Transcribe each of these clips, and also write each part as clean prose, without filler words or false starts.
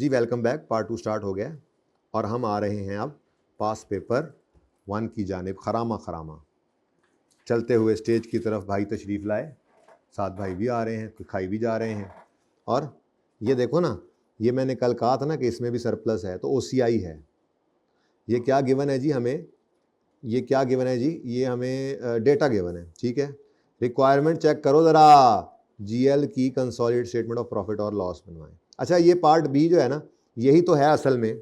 जी welcome back. Part 2 start हो गया और हम आ रहे हैं अब पास पेपर 1 की जानिब। खरामा खरामा चलते हुए स्टेज की तरफ भाई तशरीफ़ लाए, साथ भाई भी आ रहे हैं, खाई भी जा रहे हैं। और ये देखो ना, ये मैंने कल कहा था ना कि इसमें भी सरप्लस है, तो OCI है। ये क्या गिवन है जी हमें, ये क्या गिवन है जी, ये हमें डेटा गिवन है, ठीक है। रिक्वायरमेंट चेक करो ज़रा, GL की कंसोलिडेटेड स्टेटमेंट ऑफ प्रॉफिट और लॉस बनवाएं। अच्छा, ये पार्ट बी जो है ना, यही तो है असल में,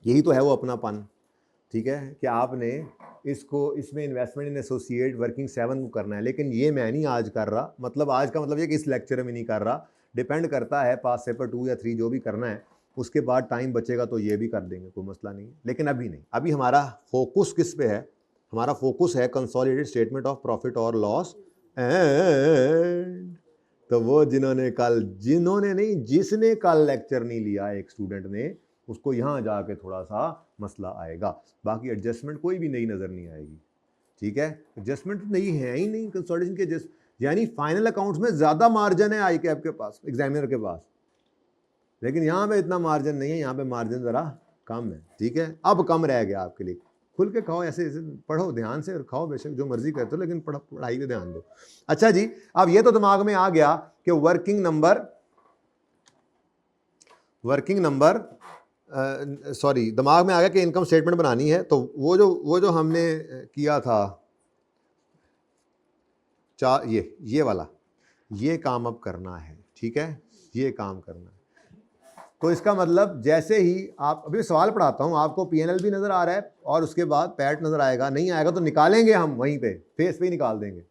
यही तो है वो अपनापन, ठीक है, कि आपने इसको, इसमें इन्वेस्टमेंट इन एसोसिएट वर्किंग 7 को करना है। लेकिन ये मैं नहीं आज कर रहा, मतलब आज का मतलब ये कि इस लेक्चर में नहीं कर रहा, डिपेंड करता है पास पेपर 2 या 3 जो भी करना है, उसके बाद टाइम बचेगा तो ये भी कर देंगे, कोई मसला नहीं है। लेकिन अभी नहीं, अभी हमारा फोकस किस पे है, हमारा फोकस है कंसोलिडेटेड स्टेटमेंट ऑफ प्रॉफिट और लॉस एंड। तो वो जिन्होंने नहीं, जिसने कल लेक्चर नहीं लिया एक स्टूडेंट ने, उसको यहाँ जाके थोड़ा सा मसला आएगा। बाकी एडजस्टमेंट कोई भी नई नज़र नहीं आएगी, ठीक है। एडजस्टमेंट नई है ही नहीं कंसोलिडेशन के एडजस्ट, यानी फाइनल अकाउंट्स में ज़्यादा मार्जिन है आई कैप के पास, एग्जामिनर के पास, लेकिन यहाँ पे इतना मार्जिन नहीं है, यहाँ पे मार्जिन ज़रा कम है, ठीक है। अब कम रह गया आपके लिए, खुल के खाओ, ऐसे ऐसे पढ़ो, ध्यान से खाओ, बेशक जो मर्जी करते हो, लेकिन पढ़ाई पे ध्यान दो। अच्छा जी, अब ये तो दिमाग में आ गया कि वर्किंग नंबर सॉरी, दिमाग में आ गया कि इनकम स्टेटमेंट बनानी है। तो वो जो हमने किया था ये वाला, ये काम अब करना है, ठीक है, ये काम करना है। तो इसका मतलब जैसे ही आप, अभी सवाल पढ़ाता हूं आपको, PNL भी नजर आ रहा है और उसके बाद पैट नजर आएगा, नहीं आएगा तो निकालेंगे हम वहीं पे, फेस पे ही निकाल देंगे,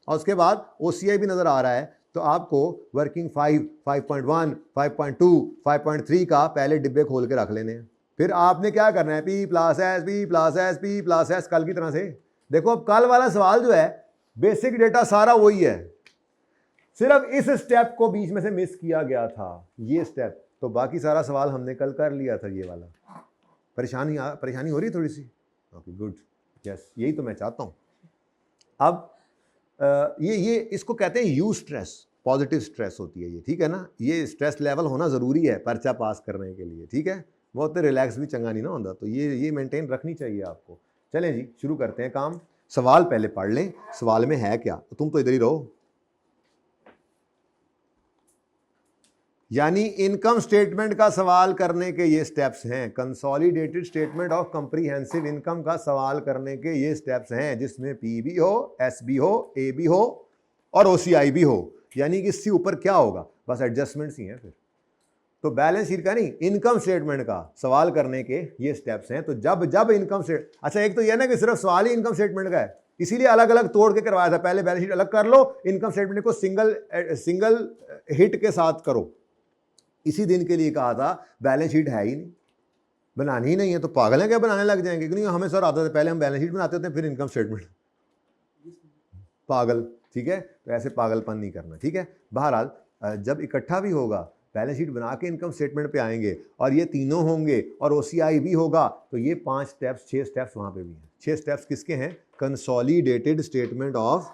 और उसके बाद OCI भी नजर आ रहा है। तो आपको वर्किंग 5, 5.1, 5.2, 5.3 का पहले डिब्बे खोल के रख लेने हैं। फिर आपने क्या करना है, P प्लस एस कल की तरह से। देखो अब कल वाला सवाल जो है, बेसिक डेटा सारा वही है, सिर्फ इस स्टेप को बीच में से मिस किया गया था, ये स्टेप। तो बाकी सारा सवाल हमने कल कर लिया था, ये वाला। परेशानी हो रही है थोड़ी सी? ओके गुड, यस, यही तो मैं चाहता हूं। अब ये इसको कहते हैं यू स्ट्रेस, पॉजिटिव स्ट्रेस होती है ये, ठीक है ना। ये स्ट्रेस लेवल होना ज़रूरी है पर्चा पास करने के लिए, ठीक है। बहुत रिलैक्स भी चंगा नहीं ना होता, तो ये मेंटेन रखनी चाहिए आपको। चलें जी, शुरू करते हैं काम। सवाल पहले पढ़ लें, सवाल में है क्या। तुम तो इधर ही रहो। यानी इनकम स्टेटमेंट का सवाल करने के ये स्टेप्स हैं, consolidated statement of comprehensive income का सवाल करने के ये स्टेप्स हैं, जिसमें P भी हो, S भी हो, A भी हो और OCI भी हो। यानी कि इससे ऊपर क्या होगा, बस एडजस्टमेंट्स ही हैं फिर। तो बैलेंस शीट का नहीं, इनकम स्टेटमेंट का सवाल करने के ये स्टेप्स हैं। तो जब इनकम स्टेट, अच्छा एक तो यह ना कि सिर्फ सवाल ही इनकम स्टेटमेंट का है, इसीलिए अलग अलग तोड़ के करवाया था। पहले बैलेंस शीट अलग कर लो, इनकम स्टेटमेंट को सिंगल हिट के साथ करो। इसी दिन के लिए कहा था, बैलेंस शीट है ही नहीं, बनानी ही नहीं है, तो पागल है क्या बनाने लग जाएंगे? क्योंकि हमें सर आता था, पहले हम बैलेंस शीट बनाते थे फिर इनकम स्टेटमेंट, पागल, ठीक है। तो ऐसे पागलपन नहीं करना, ठीक है। बहरहाल जब इकट्ठा भी होगा, बैलेंस शीट बना के इनकम स्टेटमेंट पे आएंगे और ये तीनों होंगे और OCI भी होगा, तो ये 5 स्टेप्स 6 स्टेप्स वहां पे भी हैं। 6 स्टेप्स किसके हैं? Consolidated statement of.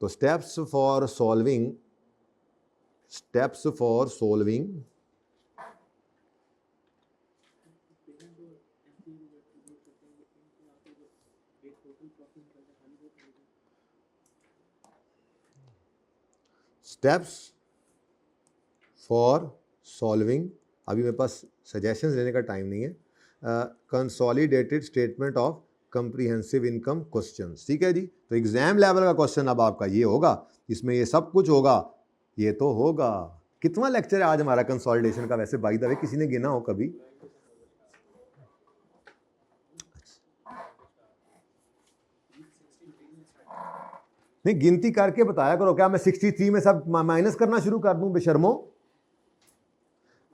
तो स्टेप्स फॉर सॉल्विंग अभी मेरे पास सजेशंस लेने का टाइम नहीं है। Consolidated statement of comprehensive income questions, ठीक है जी। तो एग्जाम लेवल का क्वेश्चन अब आपका ये होगा, इसमें ये सब कुछ होगा, ये तो होगा। कितना लेक्चर है आज हमारा कंसोलिडेशन का? वैसे बाय द वे किसी ने गिना हो कभी? नहीं, गिनती करके बताया करो। क्या मैं 63 में सब माइनस करना शुरू कर दूं बेशर्मो?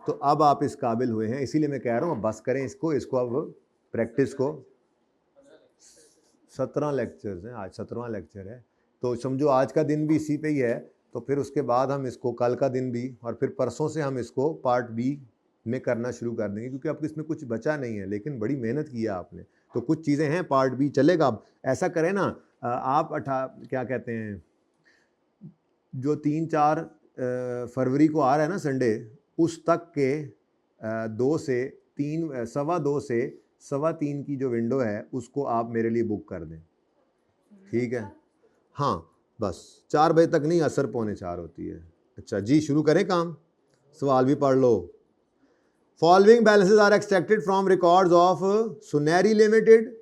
तो अब आप इस काबिल हुए हैं, इसीलिए मैं कह रहा हूं अब बस करें इसको अब प्रैक्टिस को। 17 लेक्चर्स हैं आज, 17वां लेक्चर है। तो समझो आज का दिन भी इसी पे ही है, तो फिर उसके बाद हम इसको कल का दिन भी, और फिर परसों से हम इसको पार्ट बी में करना शुरू कर देंगे, क्योंकि अब इसमें कुछ बचा नहीं है, लेकिन बड़ी मेहनत की है आपने। तो कुछ चीज़ें हैं, पार्ट बी चलेगा। अब ऐसा करें ना, आप क्या कहते हैं, जो 3-4 फरवरी को आ रहा है ना संडे, उस तक के 2 से 3 2.25 से 3.25 की जो विंडो है उसको आप मेरे लिए बुक कर दें, ठीक है? हाँ बस 4 बजे तक नहीं, असर 3:45 होती है। अच्छा जी, शुरू करें काम, सवाल भी पढ़ लो। Following balances are extracted from records of Sunehri limited,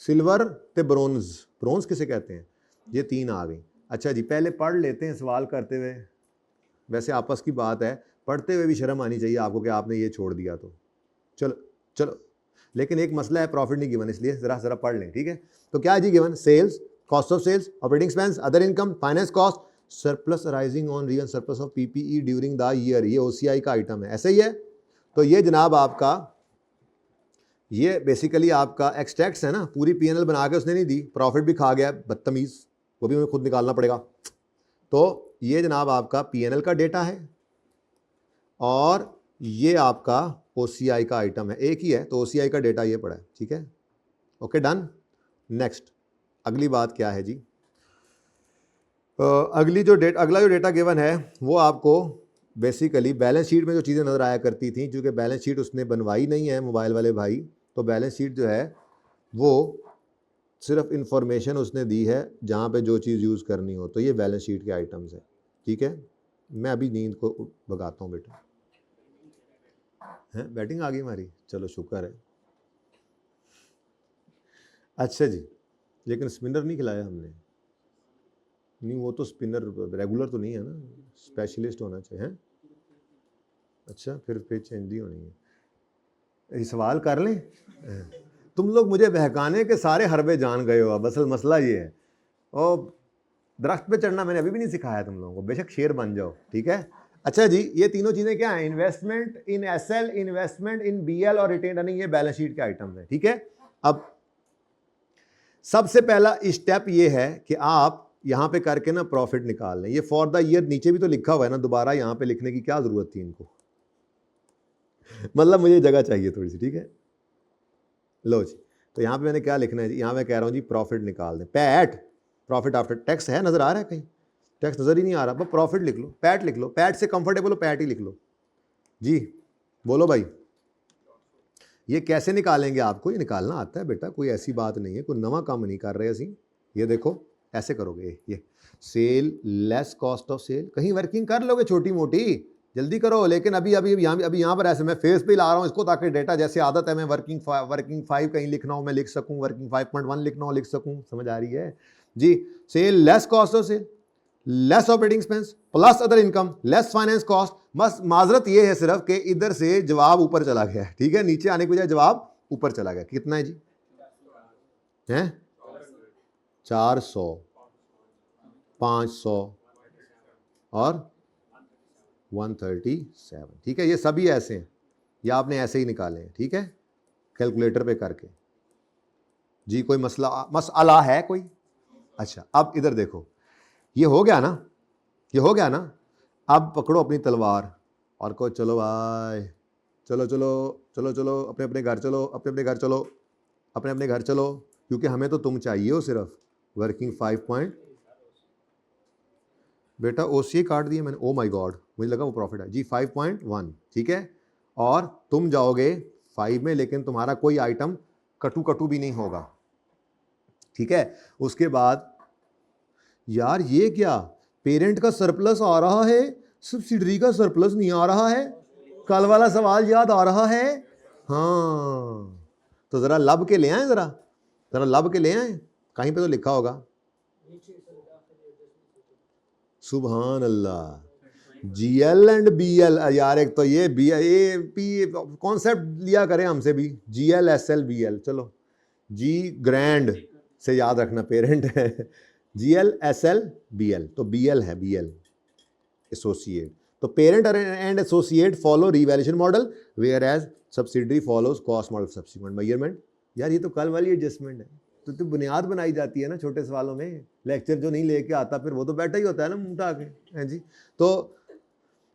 silver ते ब्रोंज। ब्रोंज किसे कहते हैं? ये 3 आ गई। अच्छा जी, पहले पढ़ लेते हैं सवाल करते हुए। वैसे आपस की बात है, पढ़ते हुए भी शर्म आनी चाहिए आपको कि आपने ये छोड़ दिया तो। चलो चलो, लेकिन एक मसला है, प्रॉफिट नहीं गिवन, इसलिए जरा पढ़ लें, ठीक है? तो क्या है जी given? Sales, cost of sales, operating expense, other income, finance cost, surplus arising on real surplus of PPE during the year. ये ओसीआई का आइटम है, ऐसे ही है। तो ये जनाब आपका, ये बेसिकली आपका एक्सट्रैक्ट्स है ना, पूरी पीएनएल बना के उसने नहीं दी, प्रॉफिट भी खा गया, बदतमीज, वो भी हमें खुद निकालना पड़ेगा। तो ये जनाब आपका पीएनएल का डेटा है और ये आपका ओसीआई का आइटम है, एक ही है, तो ओसीआई का डेटा ये पड़ा है, ठीक है? Okay done. नेक्स्ट, अगली बात क्या है जी? अगला जो डेटा गिवन है वो आपको बेसिकली बैलेंस शीट में जो चीज़ें नज़र आया करती थी, क्योंकि बैलेंस शीट उसने बनवाई नहीं है मोबाइल वाले भाई, तो बैलेंस शीट जो है वो सिर्फ इंफॉर्मेशन उसने दी है जहाँ पे जो चीज़ यूज़ करनी हो। तो ये बैलेंस शीट के आइटम्स है, ठीक है? मैं अभी नींद को भगाता हूँ बेटा। हैं, बैटिंग आ गई हमारी, चलो शुक्र है। अच्छा जी, लेकिन स्पिनर नहीं खिलाया हमने। नहीं, वो तो स्पिनर रेगुलर तो नहीं है ना, स्पेशलिस्ट होना चाहिए। हैं? अच्छा, फिर पिच चेंज ही होनी है। ये सवाल कर लें? तुम लोग मुझे बहकाने के सारे हरबे जान गए हो। अब असल मसला ये है, और दरख्त पे चढ़ना मैंने अभी भी नहीं सिखाया तुम लोगों को, बेशक शेर बन जाओ, ठीक है? अच्छा जी, ये तीनों चीज़ें क्या हैं? Investment in SL, investment in BL और रिटेन अर्निंग, ये बैलेंस शीट के आइटम है, ठीक है? अब सबसे पहला स्टेप ये है कि आप यहाँ पे करके ना प्रॉफिट निकाल लें। ये फॉर द ईयर नीचे भी तो लिखा हुआ है ना, दोबारा यहाँ पे लिखने की क्या जरूरत थी इनको? मतलब मुझे जगह चाहिए थोड़ी सी, ठीक है? लो जी, तो यहाँ पे मैंने क्या लिखना है जी? यहाँ मैं कह रहा हूँ जी प्रॉफिट निकाल दें। पैट, प्रॉफिट आफ्टर टैक्स है, नजर आ रहा है कहीं? टैक्स नजर ही नहीं आ रहा, बस प्रॉफिट लिख लो, पैट लिख लो, पैट से कंफर्टेबल हो पैट ही लिख लो जी। बोलो भाई, ये कैसे निकालेंगे? आपको ये निकालना आता है बेटा, कोई ऐसी बात नहीं है, कोई नवा काम नहीं कर रहे असी। ये देखो ऐसे करोगे, ये sale less cost of sale, कहीं वर्किंग कर लोगे छोटी मोटी, जल्दी करो। लेकिन अभी यहाँ पर ऐसे मैं फेस पे ला रहा हूँ इसको, ताकि डेटा जैसे आदत है मैं वर्किंग 5 कहीं लिखना हो मैं लिख सकूँ, वर्किंग 5.1 लिखना हो लिख सकूँ, समझ आ रही है जी? Sale less cost of sale, less operating expense plus other income less finance cost. बस माजरत ये है सिर्फ कि इधर से जवाब ऊपर चला गया, ठीक है? नीचे आने की बजाय जवाब ऊपर चला गया। कितना है जी? हैं 400, 500 और 137, ठीक है? ये सभी ऐसे हैं, ये आपने ऐसे ही निकाले हैं, ठीक है? कैलकुलेटर पे करके जी। कोई मसला है कोई? अच्छा, अब इधर देखो, ये हो गया ना, ये हो गया ना। अब पकड़ो अपनी तलवार और कहो चलो भाई, चलो चलो चलो चलो, अपने अपने घर चलो, अपने अपने घर चलो, अपने अपने घर चलो, क्योंकि हमें तो तुम चाहिए हो सिर्फ वर्किंग 5 बेटा ओसीए काट दिए मैंने, ओ माय गॉड, मुझे लगा वो प्रॉफिट है जी। 5.1, ठीक है? और तुम जाओगे 5 में, लेकिन तुम्हारा कोई आइटम कटू भी नहीं होगा, ठीक है? उसके बाद यार ये क्या, पेरेंट का सरप्लस आ रहा है, सब्सिडरी का सरप्लस नहीं आ रहा है। कल वाला सवाल याद आ रहा है? हाँ, तो जरा लब के ले आए, जरा लब के ले आए, कहीं पे तो लिखा होगा। सुभान अल्लाह, जीएल एंड बीएल। यार एक तो ये बी ए पी कॉन्सेप्ट लिया करें हमसे भी, जीएल एसएल बीएल। चलो जी ग्रैंड से याद रखना, पेरेंट है जीएल एसएल बीएल, तो बीएल है, बीएल एसोसिएट। तो parent and associate follow revaluation model, whereas subsidiary follows cost model subsequent measurement. यार ये तो कल वाली एडजस्टमेंट है, तो बुनियाद बनाई जाती है ना छोटे सवालों में। लेक्चर जो नहीं लेके आता फिर वो तो बैठा ही होता है ना मुंह उठा के, हैं जी? तो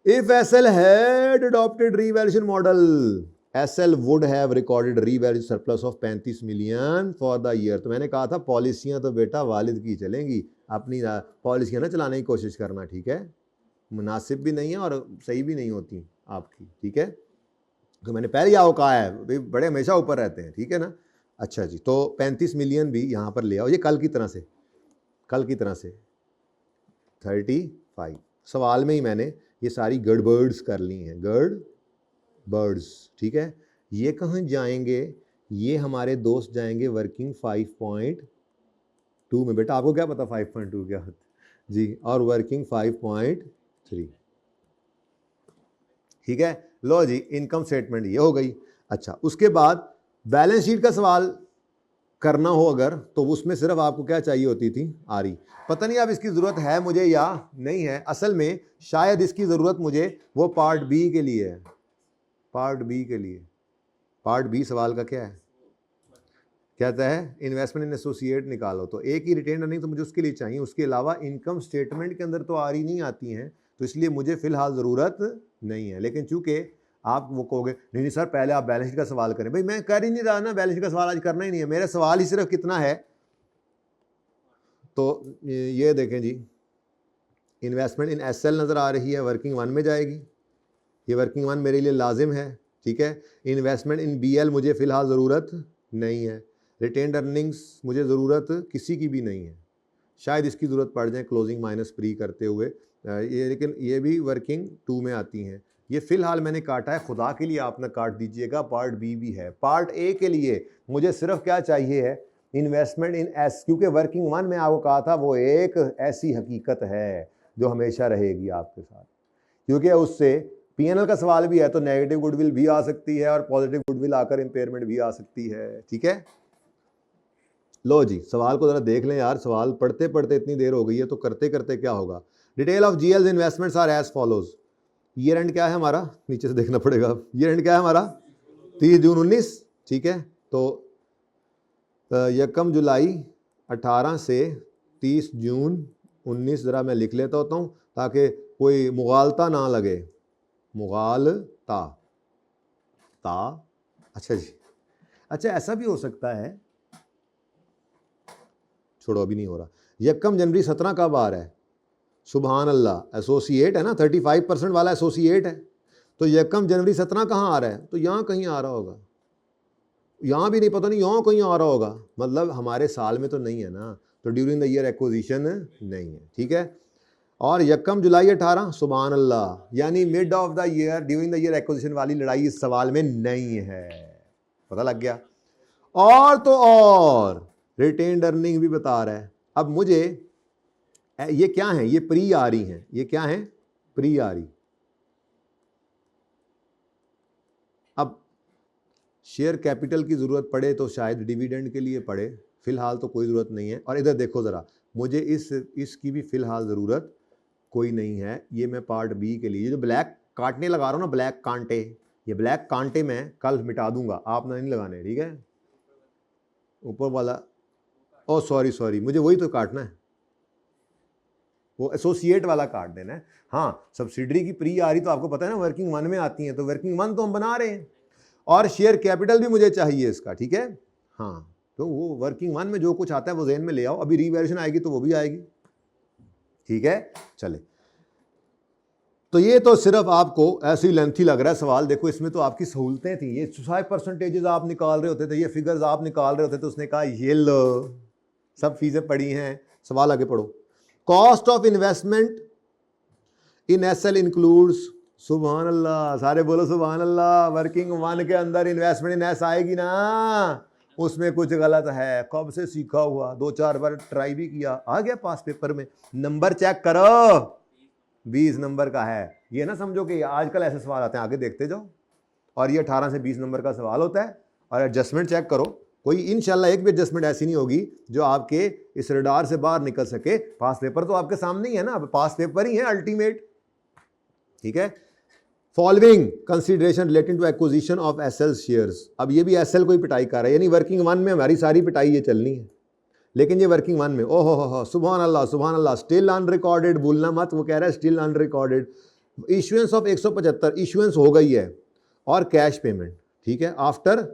if SL had adopted revaluation model, SL would have recorded revalue surplus of 35 million for the year. तो मैंने कहा था पॉलिसियां तो बेटा वालिद की चलेंगी, अपनी पॉलिसियां ना चलाने की कोशिश करना, ठीक है? मुनासिब भी नहीं है और सही भी नहीं होती आपकी, ठीक है। तो मैंने पहले ही आपको कहा है भाई बड़े हमेशा ऊपर रहते हैं, ठीक है ना। अच्छा जी, तो 35 मिलियन भी यहाँ पर ले आओ, ये कल की तरह से 35। सवाल में ही मैंने ये सारी गड़बर्ड्स कर ली हैं, गड़बर्ड्स, ठीक है। ये कहाँ जाएंगे, ये हमारे दोस्त जाएंगे वर्किंग 5.2 में। बेटा आपको क्या पता 5.2 क्या होता जी, और वर्किंग 5.3, ठीक है। लो जी, इनकम स्टेटमेंट ये हो गई। अच्छा, उसके बाद बैलेंस शीट का सवाल करना हो अगर, तो उसमें सिर्फ आपको क्या चाहिए होती थी, आरी। पता नहीं अब इसकी ज़रूरत है मुझे या नहीं है, असल में शायद इसकी ज़रूरत मुझे वो पार्ट बी के लिए है, पार्ट बी के लिए। पार्ट बी सवाल का क्या है, कहता है इन्वेस्टमेंट इन एसोसिएट निकालो, तो एक ही रिटेन अर्निंग तो मुझे उसके लिए चाहिए, उसके अलावा इनकम स्टेटमेंट के अंदर तो आरी नहीं आती हैं, तो इसलिए मुझे फ़िलहाल ज़रूरत नहीं है। लेकिन चूंकि आप वो कहोगे नहीं सर पहले आप बैलेंस शीट का सवाल करें, भाई मैं कर ही नहीं रहा ना, बैलेंस शीट का सवाल आज करना ही नहीं है, मेरा सवाल ही सिर्फ कितना है। तो ये देखें जी, इन्वेस्टमेंट इन एसएल नज़र आ रही है, वर्किंग 1 में जाएगी, ये वर्किंग 1 मेरे लिए लाजिम है, ठीक है। इन्वेस्टमेंट इन बीएल मुझे फ़िलहाल ज़रूरत नहीं है, रिटेन्ड अर्निंग्स मुझे ज़रूरत किसी की भी नहीं है, शायद इसकी ज़रूरत पड़ जाए क्लोजिंग माइनस प्री करते हुए ये, लेकिन ये भी वर्किंग 2 में आती हैं। ये फ़िलहाल मैंने काटा है, खुदा के लिए आप ना काट दीजिएगा, पार्ट बी भी है। पार्ट ए के लिए मुझे सिर्फ क्या चाहिए है, इन्वेस्टमेंट इन एस, क्योंकि वर्किंग 1 में आपको कहा था वो एक ऐसी हकीकत है जो हमेशा रहेगी आपके साथ, क्योंकि उससे पीएनएल का सवाल भी है तो नेगेटिव गुडविल भी आ सकती है और पॉजिटिव गुडविल आकर इंपेयरमेंट भी आ सकती है, ठीक है। लो जी, सवाल को ज़रा देख लें यार, सवाल पढ़ते पढ़ते इतनी देर हो गई है, तो करते करते क्या होगा। Detail of GLs investments are as follows. Year end क्या है हमारा, नीचे से देखना पड़ेगा, ईयर एंड क्या है हमारा 30 जून 19, ठीक है। तो 1 जुलाई 18 से 30 जून 19 ज़रा मैं लिख लेता होता हूँ ताकि कोई मुगालता ना लगे, मुगालता ता। अच्छा जी, अच्छा ऐसा भी हो सकता है, छोड़ो अभी नहीं हो रहा। 1 जनवरी 17 कब आ रहा है, सुबहान अल्लाह, एसोसिएट है ना, 35% वाला एसोसिएट है, तो 1 जनवरी 17 कहाँ आ रहा है, तो यहाँ कहीं आ रहा होगा, यहाँ भी नहीं, पता नहीं यहाँ कहीं आ रहा होगा, मतलब हमारे साल में तो नहीं है ना, तो ड्यूरिंग द ईयर एक्विजिशन नहीं है, ठीक है। और 1 जुलाई 18 सुबहान अल्लाह, यानी mid of the year during the year acquisition वाली लड़ाई इस सवाल में नहीं है, पता लग गया। और तो और रिटेन्ड अर्निंग भी बता रहा है। अब मुझे ये क्या है, ये प्री आ रही हैं, ये क्या है, प्री आ रही। अब शेयर कैपिटल की ज़रूरत पड़े तो शायद डिविडेंड के लिए पड़े, फ़िलहाल तो कोई ज़रूरत नहीं है। और इधर देखो ज़रा, मुझे इसकी भी फ़िलहाल ज़रूरत कोई नहीं है। ये मैं पार्ट बी के लिए, ये जो ब्लैक काटने लगा रहा हूँ ना, ब्लैक कांटे, ये ब्लैक कांटे मैं कल मिटा दूंगा, आप नहीं लगाने, ठीक है। ऊपर वाला, ओ सॉरी, मुझे वही तो काटना है, वो एसोसिएट वाला काट देना है। हाँ, सब्सिडरी की प्री आ रही तो आपको पता है ना वर्किंग 1 में आती हैं, तो वर्किंग 1 तो हम बना रहे हैं, और शेयर कैपिटल भी मुझे चाहिए इसका, ठीक है। हाँ, तो वो वर्किंग 1 में जो कुछ आता है वो ज़हन में ले आओ, अभी रीवैल्यूएशन आएगी तो वो भी आएगी, ठीक है। चले, तो ये तो सिर्फ आपको ऐसे ही लेंथी लग रहा है सवाल, देखो इसमें तो आपकी सहूलतें थी, ये 5% आप निकाल रहे होते थे, ये फिगर्स आप निकाल रहे होते थे, उसने कहा ये लो सब फीसें पड़ी हैं, सवाल आगे पढ़ो। Cost of investment in SL includes, सुभान अल्लाह, सारे बोलो सुभान अल्लाह, वर्किंग 1 के अंदर इन्वेस्टमेंट इन एस आएगी ना, उसमें कुछ गलत है, कब से सीखा हुआ, 2-4 बार ट्राई भी किया, आ गया पास पेपर में, नंबर चेक करो 20 नंबर का है, ये ना समझो कि आजकल ऐसे सवाल आते हैं, आगे देखते जाओ, और ये 18 से 20 नंबर का सवाल होता है। और एडजस्टमेंट चेक करो, कोई इंशाल्लाह एक भी एडजस्टमेंट ऐसी नहीं होगी जो आपके इस रडार से बाहर निकल सके। पास पेपर तो आपके सामने ही है ना, पास पेपर ही है अल्टीमेट, ठीक है। Following consideration relating to acquisition of SL shares, अब ये भी एसएल को ही पिटाई कर रहा है, यानी वर्किंग 1 में हमारी सारी पिटाई ये चलनी है, लेकिन ये वर्किंग 1 में, ओहो हो, सुभान अल्लाह, स्टिल अनरिकॉर्डेड, भूलना मत, वो कह रहा है still unrecorded. Issuance of 175 issuance हो गई है, और कैश पेमेंट, ठीक है, आफ्टर,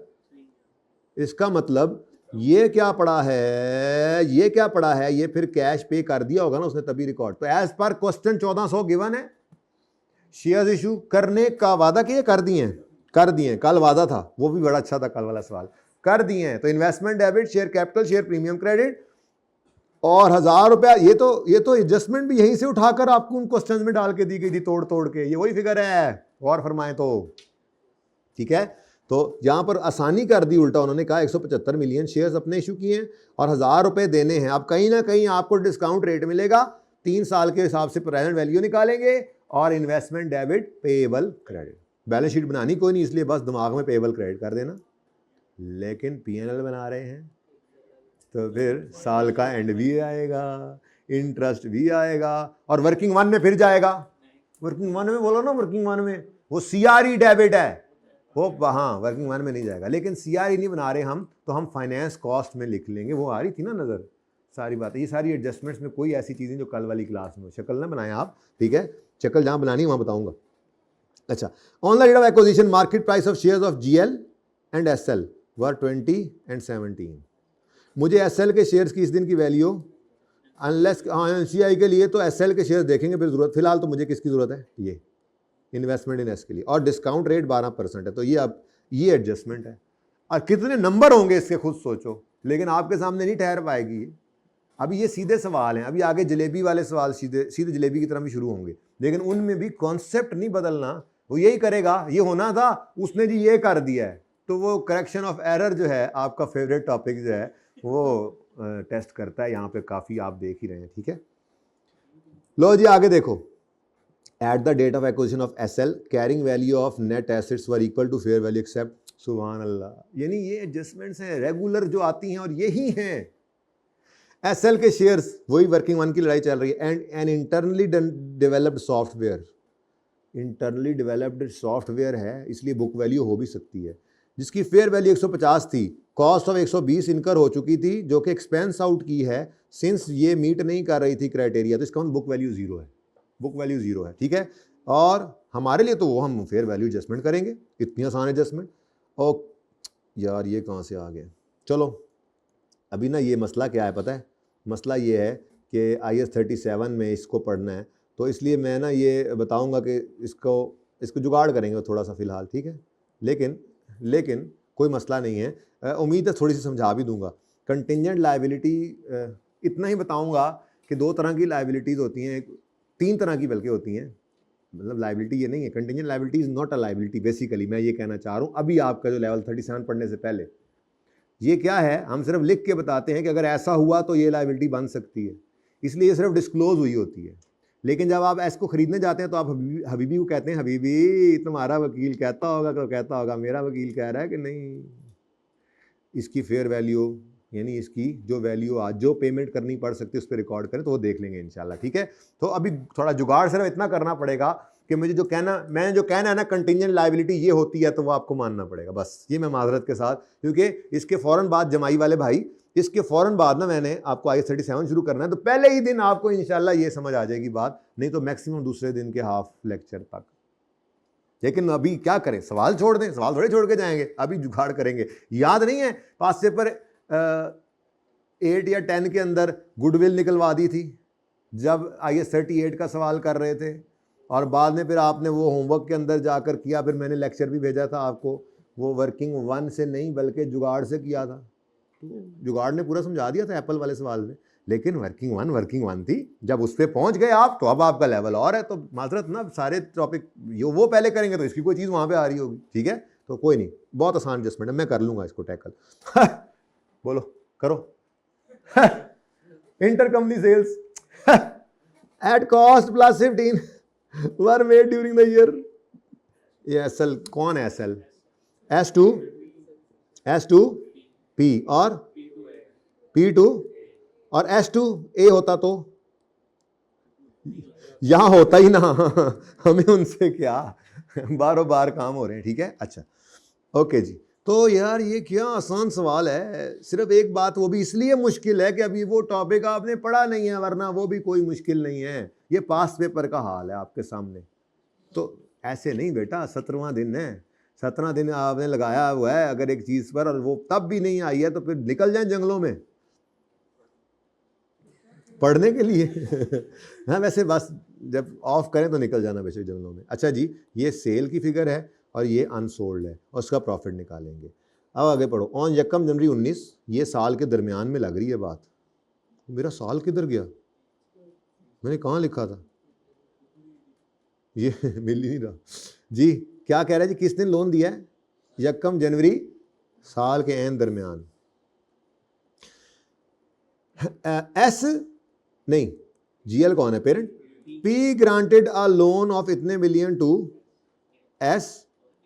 इसका मतलब ये क्या पड़ा है, ये क्या पड़ा है, ये फिर कैश पे कर दिया होगा ना उसने, तभी रिकॉर्ड। तो एज पर क्वेश्चन 1400 गिवन है, शेयर्स इशू करने का वादा किया, कर दिए हैं, कर दिए हैं, कल वादा था, वो भी बड़ा अच्छा था कल वाला सवाल, कर दिए हैं। तो investment debit, share capital, share premium credit और 1000 रुपया, ये तो एडजस्टमेंट भी यहीं से उठाकर आपको उन क्वेश्चंस में डाल के दी गई थी, तोड़ तोड़ के, ये वही फिगर है, और फरमाएं तो ठीक है। तो यहां पर आसानी कर दी, उल्टा उन्होंने कहा 175 मिलियन शेयर्स अपने इशू किए हैं और 1000 रुपए देने हैं। अब कहीं ना कहीं आपको डिस्काउंट रेट मिलेगा, 3 साल के हिसाब से प्रेजेंट वैल्यू निकालेंगे और investment debit, payable credit. Balance sheet बनानी कोई नहीं, इसलिए बस दिमाग में पेएबल क्रेडिट कर देना, लेकिन पीएनएल बना रहे हैं तो फिर साल का एंड भी आएगा, इंटरेस्ट भी आएगा और वर्किंग वन में फिर जाएगा। वर्किंग वन में बोलो ना, वर्किंग वन में वो सीआरई डेबिट है वो, हाँ वर्किंग वन में नहीं जाएगा, लेकिन सीआरई नहीं बना रहे हम, तो हम फाइनेंस कॉस्ट में लिख लेंगे। वो आ रही थी ना नज़र सारी बातें, ये सारी एडजस्टमेंट्स में कोई ऐसी चीज़ें जो कल वाली क्लास में शक्ल ना बनाएं आप, ठीक है, शक्ल जहाँ बनानी वहाँ बताऊंगा। अच्छा, on the date of acquisition market price of shares of GL and SL were 20 and 17। मुझे एसएल के शेयर्स की इस दिन की वैल्यू, अनलेस हाँ एनसीआई के लिए तो एसएल के शेयर्स देखेंगे फिर जरूरत, फिलहाल तो मुझे किसकी जरूरत है, ये इन्वेस्टमेंट इन एस के लिए, और डिस्काउंट रेट 12% है, तो ये अब ये एडजस्टमेंट है। और कितने नंबर होंगे इसके खुद सोचो, लेकिन आपके सामने नहीं ठहर पाएगी ये। अभी ये सीधे सवाल हैं, अभी आगे जलेबी वाले सवाल सीधे सीधे जलेबी की तरह भी शुरू होंगे, लेकिन उनमें भी कॉन्सेप्ट नहीं बदलना, वो यही करेगा, ये होना था उसने जी ये कर दिया है, तो वो करेक्शन ऑफ एरर जो है आपका फेवरेट टॉपिक जो है वो टेस्ट करता है, यहाँ पे काफ़ी आप देख ही रहे हैं, ठीक है। लो जी आगे देखो, at the date of acquisition of SL carrying value of net assets were equal to fair value except, सुभान अल्लाह, यानी ये एडजस्टमेंट्स हैं रेगुलर जो आती हैं और यही हैं। एसएल के शेयर्स, वही वर्किंग वन की लड़ाई चल रही है, and an internally developed software, internally developed software है इसलिए बुक वैल्यू हो भी सकती है, जिसकी फेयर वैल्यू 150 थी, कॉस्ट ऑफ 120 इनकर हो चुकी थी, जो कि एक्सपेंस आउट की है, सिंस ये मीट नहीं कर रही थी क्राइटेरिया, तो इसका बुक वैल्यू जीरो है, बुक वैल्यू जीरो है, ठीक है। और हमारे लिए तो वो हम फेयर वैल्यू एडजस्टमेंट करेंगे, इतनी आसान एडजस्टमेंट। और यार ये कहाँ से आ गया, चलो अभी ना ये मसला क्या है पता है, मसला ये है कि IAS 37 में इसको पढ़ना है, तो इसलिए मैं ना ये बताऊंगा कि इसको जुगाड़ करेंगे थोड़ा सा फ़िलहाल, ठीक है, लेकिन कोई मसला नहीं है, उम्मीद है थोड़ी सी समझा भी दूंगा। कंटिंजेंट लायबिलिटी इतना ही बताऊंगा कि 2 तरह की लायबिलिटीज़ होती हैं, 3 तरह की बल्कि होती हैं, मतलब लायबिलिटी ये नहीं है, contingent liability is not a liability, basically मैं ये कहना चाह रहा हूँ अभी आपका जो लेवल 37 पढ़ने से पहले। ये क्या है, हम सिर्फ लिख के बताते हैं कि अगर ऐसा हुआ तो ये लायबिलिटी बन सकती है, इसलिए ये सिर्फ डिस्क्लोज हुई होती है। लेकिन जब आप इसको खरीदने जाते हैं तो आप हबीबी को कहते हैं, हबीबी तुम्हारा वकील कहता होगा, तो कहता होगा मेरा वकील कह रहा है कि नहीं, इसकी फेयर वैल्यू यानी इसकी जो वैल्यू आज जो पेमेंट करनी पड़ सकती है उस पर रिकॉर्ड करें, तो वो देख लेंगे इंशाल्लाह, ठीक है। तो अभी थोड़ा जुगाड़ सिर्फ इतना करना पड़ेगा कि मैंने जो कहना है ना कंटिंजेंट लायबिलिटी ये होती है, तो वो आपको मानना पड़ेगा, बस ये मैं माजरत के साथ, क्योंकि इसके फ़ौरन बाद जमाई वाले भाई, इसके फ़ौरन बाद ना मैंने आपको IAS 37 शुरू करना है, तो पहले ही दिन आपको इंशाल्लाह ये समझ आ जाएगी बात, नहीं तो मैक्सिमम दूसरे दिन के हाफ लेक्चर तक। लेकिन अभी क्या करें, सवाल छोड़ दें, सवाल थोड़े छोड़ के जाएंगे, अभी जुगाड़ करेंगे। याद नहीं है पास पेपर 8 या 10 के अंदर गुडविल निकलवा दी थी जब IAS 38 का सवाल कर रहे थे, और बाद में फिर आपने वो होमवर्क के अंदर जाकर किया, फिर मैंने लेक्चर भी भेजा था आपको, वो वर्किंग वन से नहीं बल्कि जुगाड़ से किया था, तो जुगाड़ ने पूरा समझा दिया था एप्पल वाले सवाल में, लेकिन वर्किंग वन थी। जब उस पर पहुंच गए आप तो अब आपका लेवल और है, तो माजरत ना सारे टॉपिक वो पहले करेंगे तो इसकी कोई चीज़ वहाँ पे आ रही होगी, ठीक है। तो कोई नहीं, बहुत आसान एडजस्टमेंट है, मैं कर लूँगा इसको टैकल। बोलो करो। Intercompany sales at cost plus 15 were made during the year. ये एसएल कौन है, एसएल S2P और P2 और S2A होता तो यहां होता ही ना, हमें उनसे क्या, बारों बार काम हो रहे हैं, ठीक है। अच्छा ओके जी, तो यार ये क्या आसान सवाल है, सिर्फ एक बात वो भी इसलिए मुश्किल है कि अभी वो टॉपिक आपने पढ़ा नहीं है, वरना वो भी कोई मुश्किल नहीं है, ये पास पेपर का हाल है आपके सामने। तो ऐसे नहीं बेटा, 17वां दिन है, 17 दिन आपने लगाया हुआ है अगर एक चीज़ पर, और वो तब भी नहीं आई है तो फिर निकल जाए जंगलों में। पढ़ने के लिए हाँ वैसे बस जब ऑफ करें तो निकल जाना बेशक जंगलों में। अच्छा जी, ये सेल की फिगर है और ये अनसोल्ड है और उसका प्रॉफिट निकालेंगे। अब आगे पढ़ो। ऑन 1 जनवरी 19, ये साल के दरमियान में लग रही है बात। मेरा साल किधर गया, मैंने कहाँ लिखा था, ये मिल ही नहीं रहा जी। क्या कह रहा है जी, किस दिन लोन दिया है? 1 जनवरी साल के एन दरमियान। एस नहीं, जीएल कौन है? Parent. P granted a loan of इतने मिलियन टू एस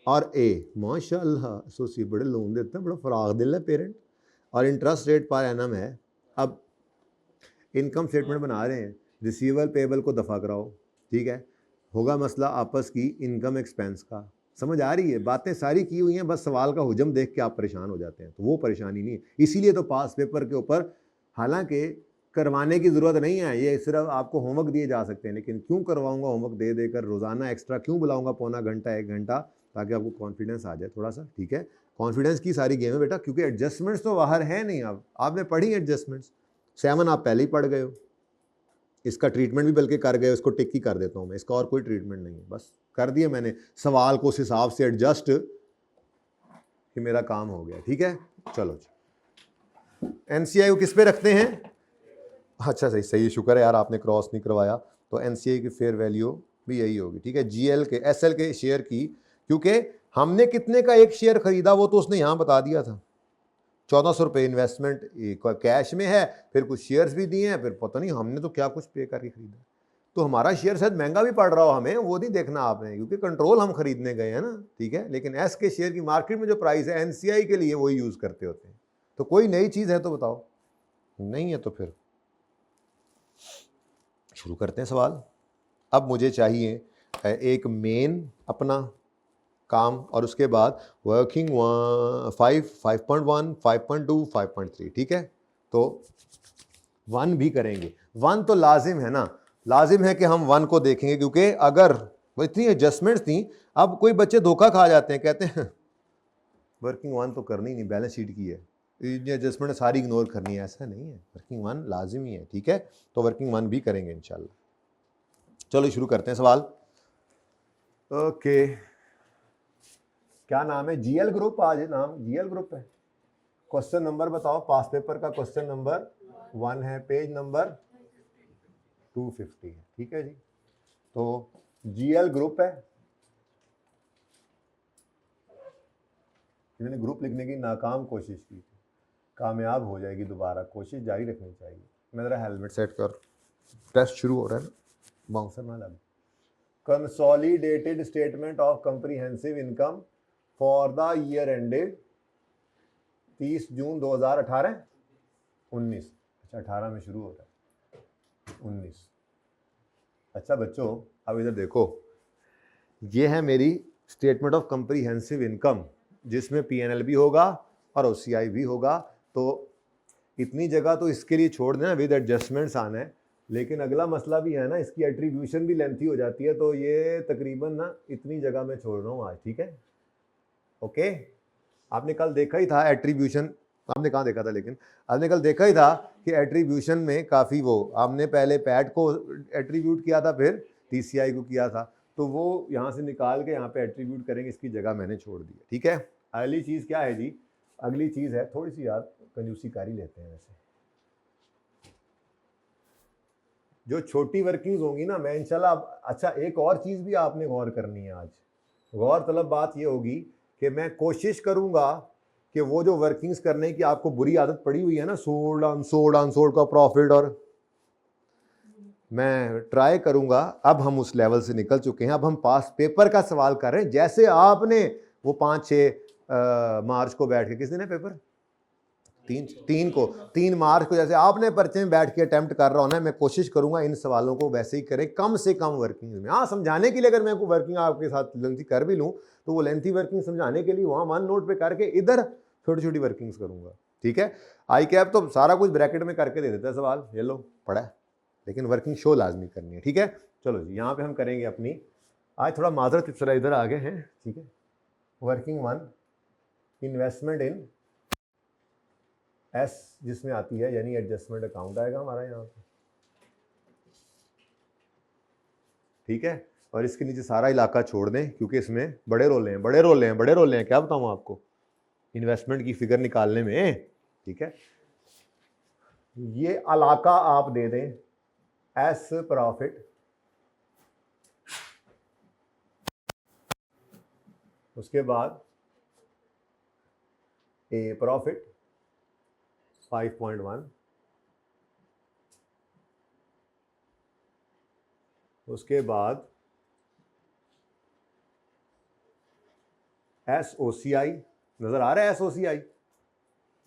और ए। माशाअल्लाह, एसोसिएट बड़े लोन देते हैं, बड़ा फराग दिल है पेरेंट। और इंटरेस्ट रेट पर एनम है। अब इनकम स्टेटमेंट बना रहे हैं, रिसीवेबल पेबल को दफा कराओ, ठीक है। होगा मसला आपस की इनकम एक्सपेंस का। समझ आ रही है? बातें सारी की हुई हैं, बस सवाल का हुजम देख के आप परेशान हो जाते हैं, तो वो परेशानी नहीं है। इसीलिए तो पास पेपर के ऊपर हालांकि करवाने की ज़रूरत नहीं है, ये सिर्फ आपको होमवर्क दिए जा सकते हैं, लेकिन क्यों करवाऊंगा होमवर्क दे देकर, रोज़ाना एक्स्ट्रा क्यों बुलाऊंगा, पौना घंटा 1 घंटा, ताकि आपको कॉन्फिडेंस आ जाए थोड़ा सा, ठीक है। कॉन्फिडेंस की सारी गेम है बेटा, क्योंकि एडजस्टमेंट्स तो बाहर है नहीं। अब आपने पढ़ी एडजस्टमेंट्स 7 आप पहले ही पढ़ गए हो, इसका ट्रीटमेंट भी बल्कि कर गए, इसको टिक ही कर देता हूँ मैं, इसका और कोई ट्रीटमेंट नहीं है, बस कर दिया मैंने सवाल को उस हिसाब से एडजस्ट कि मेरा काम हो गया, ठीक है। चलो जी, एनसीआई को किस पे रखते हैं? अच्छा सही सही, शुक्र है यार आपने क्रॉस नहीं करवाया। तो एनसीआई की फेयर वैल्यू भी यही होगी, ठीक है। जीएल के एसएल के शेयर की, क्योंकि हमने कितने का एक शेयर खरीदा वो तो उसने यहाँ बता दिया था, 1400 रुपये इन्वेस्टमेंट कैश में है, फिर कुछ शेयर्स भी दिए हैं, फिर पता नहीं हमने तो क्या कुछ पे करके खरीदा। तो हमारा शेयर शायद महंगा भी पड़ रहा हो हमें, वो नहीं देखना आपने, क्योंकि कंट्रोल हम खरीदने गए हैं ना, ठीक है। लेकिन एस के शेयर की मार्केट में जो प्राइस है एनसीआई के लिए वही यूज़ करते होते हैं। तो कोई नई चीज़ है तो बताओ, नहीं है तो फिर शुरू करते हैं सवाल। अब मुझे चाहिए एक मेन अपना काम और उसके बाद वर्किंग 5.1, 5.2, 5.3, ठीक है। तो 1 भी करेंगे। 1 तो लाजिम है ना, लाजिम है कि हम 1 को देखेंगे, क्योंकि अगर वो इतनी एडजस्टमेंट्स थी, अब कोई बच्चे धोखा खा जाते हैं, कहते हैं वर्किंग 1 तो करनी नहीं, बैलेंस शीट की है, ये एडजस्टमेंट सारी इग्नोर करनी है, ऐसा नहीं है, वर्किंग 1 लाजिम ही है, ठीक है। तो वर्किंग 1 भी करेंगे इंशाल्लाह। चलो शुरू करते हैं सवाल। ओके, क्या नाम है? जीएल ग्रुप, आज नाम जीएल ग्रुप है। क्वेश्चन नंबर बताओ, पास पेपर का क्वेश्चन नंबर 1 है, पेज नंबर 250 है, ठीक है जी। तो जीएल ग्रुप है, इन्होंने ग्रुप लिखने की नाकाम कोशिश की, कामयाब हो जाएगी, दोबारा कोशिश जारी रखनी चाहिए। मैं जरा हेलमेट सेट कर, टेस्ट शुरू हो रहा है ना, बाउंसर ना लगे। Consolidated statement of comprehensive income for the year ended 30 जून 2018 19। अच्छा 18 में शुरू होता है, 19। अच्छा बच्चों, अब इधर देखो, ये है मेरी स्टेटमेंट ऑफ कंप्रीहेंसिव इनकम, जिसमें पीएनएल भी होगा और ओसीआई भी होगा। तो इतनी जगह तो इसके लिए छोड़ देना, विद एडजस्टमेंट्स आना है। लेकिन अगला मसला भी है ना, इसकी एट्रीब्यूशन भी लेंथी हो जाती है, तो ये तकरीबन ना इतनी जगह मैं छोड़ रहा हूँ आज, ठीक है। ओके, आपने कल देखा ही था एट्रीब्यूशन, आपने कहाँ देखा था, लेकिन आपने कल देखा ही था कि एट्रीब्यूशन में काफ़ी वो, आपने पहले पैट को एट्रीब्यूट किया था, फिर टीसीआई को किया था, तो वो यहाँ से निकाल के यहाँ पे एट्रीब्यूट करेंगे, इसकी जगह मैंने छोड़ दी है, ठीक है। अगली चीज़ क्या है जी? अगली चीज़ है थोड़ी सी, यार कंजूसी कारी लेते हैं वैसे, जो छोटी वर्किंग्स होंगी ना, मैं इंशाल्लाह। अच्छा एक और चीज़ भी आपने गौर करनी है आज, गौर तलब बात ये होगी कि मैं कोशिश करूँगा कि वो जो वर्किंग्स करने की आपको बुरी आदत पड़ी हुई है ना, सोल्ड अनसोल्ड का प्रॉफिट, और मैं ट्राई करूँगा, अब हम उस लेवल से निकल चुके हैं, अब हम पास पेपर का सवाल कर रहे हैं। जैसे आपने वो 5-6 मार्च को बैठ के, किस दिन है पेपर? 3 मार्च को जैसे आपने पर्चे में बैठ के अटेम्प्ट कर रहा हूं ना, मैं कोशिश करूंगा इन सवालों को वैसे ही करें, कम से कम वर्किंग में। हाँ समझाने के लिए अगर मैं कोई वर्किंग आपके साथ लेंथी कर भी लूँ, तो वो लेंथी वर्किंग समझाने के लिए वहाँ 1 नोट पे करके इधर छोटी छोटी वर्किंग्स करूंगा, ठीक है। आई कैप तो सारा कुछ ब्रैकेट में करके दे देता है सवाल, ये लो पढ़ा है, लेकिन वर्किंग शो लाजमी करनी है, ठीक है। चलो जी, यहाँ पे हम करेंगे अपनी, आज थोड़ा माजरत इस तरह इधर आ गए हैं, ठीक है। वर्किंग 1, इन्वेस्टमेंट इन एस, जिसमें आती है यानी एडजस्टमेंट अकाउंट आएगा हमारा यहाँ पे, ठीक है, और इसके नीचे सारा इलाका छोड़ दें क्योंकि इसमें बड़े रोले हैं, बड़े रोले हैं, बड़े रोले हैं, क्या बताऊं आपको इन्वेस्टमेंट की फिगर निकालने में। ठीक है, ये इलाका आप दे दें एस प्रॉफिट, उसके बाद ए प्रॉफिट 5.1, उसके बाद SOCI, नजर आ रहा है SOCI?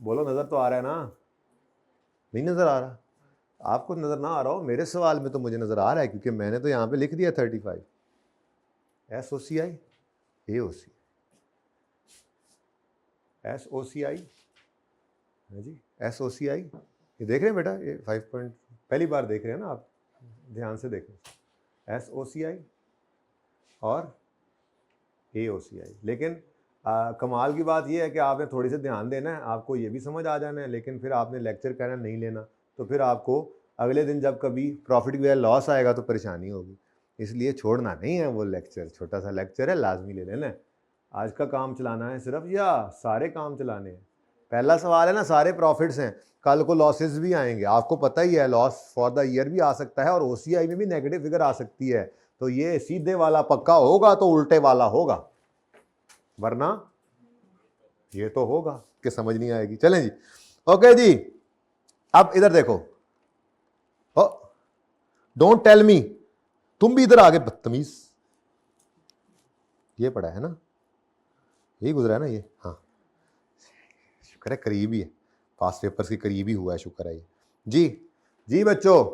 बोलो नजर तो आ रहा है ना? नहीं नजर आ रहा? आपको नजर ना आ रहा हो, मेरे सवाल में तो मुझे नजर आ रहा है क्योंकि मैंने तो यहां पे लिख दिया 35। SOCI, AOCI, SOCI है जी, SOCI, ये देख रहे हैं बेटा, ये 5 पॉइंट पहली बार देख रहे हैं ना आप, ध्यान से देखें, SOCI और AOCI। लेकिन कमाल की बात यह है कि आपने थोड़ी सी ध्यान देना है, आपको ये भी समझ आ जाना है, लेकिन फिर आपने लेक्चर कहना नहीं लेना, तो फिर आपको अगले दिन जब कभी प्रॉफिट की लॉस आएगा तो परेशानी होगी। इसलिए छोड़ना नहीं है वो लेक्चर, छोटा सा लेक्चर है, लाजमी ले लेना है। आज का काम चलाना है सिर्फ या सारे काम चलाने हैं? पहला सवाल है ना, सारे प्रॉफिट्स हैं, कल को लॉसेस भी आएंगे, आपको पता ही है, लॉस फॉर द ईयर भी आ सकता है और OCI में भी नेगेटिव फिगर आ सकती है। तो ये सीधे वाला पक्का होगा तो उल्टे वाला होगा, वरना ये तो होगा कि समझ नहीं आएगी। चलें जी, ओके जी। अब इधर देखो, डोंट टेल मी, तुम भी इधर आगे बदतमीज, ये पढ़ा है ना, यही गुजरा है ना ये, हाँ शुक्र है करीब ही है, पास पेपर्स के करीब ही हुआ है, शुक्र है ये जी। जी बच्चों,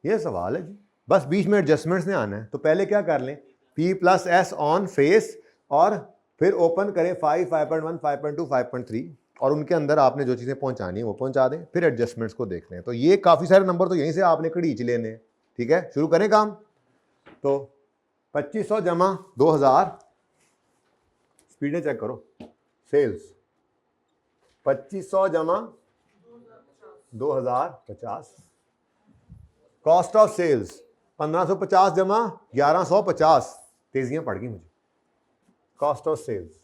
ये सवाल है जी, बस बीच में एडजस्टमेंट्स ने आना है, तो पहले क्या कर लें, P+S ऑन फेस और फिर ओपन करें 5, 5.1, 5.2, 5.3 और उनके अंदर आपने जो चीज़ें पहुंचानी है वो पहुंचा दें, फिर एडजस्टमेंट्स को देख लें। तो ये काफ़ी सारे नंबर तो यहीं से आपने कड़ीच लेने हैं। ठीक है, शुरू करें काम। तो 2500 जमा 2000, स्पीडें चेक करो, सेल्स 2500 जमा 2050, कॉस्ट ऑफ सेल्स 1550 जमा 1150, तेजियां पड़ गई मुझे, कॉस्ट ऑफ सेल्स।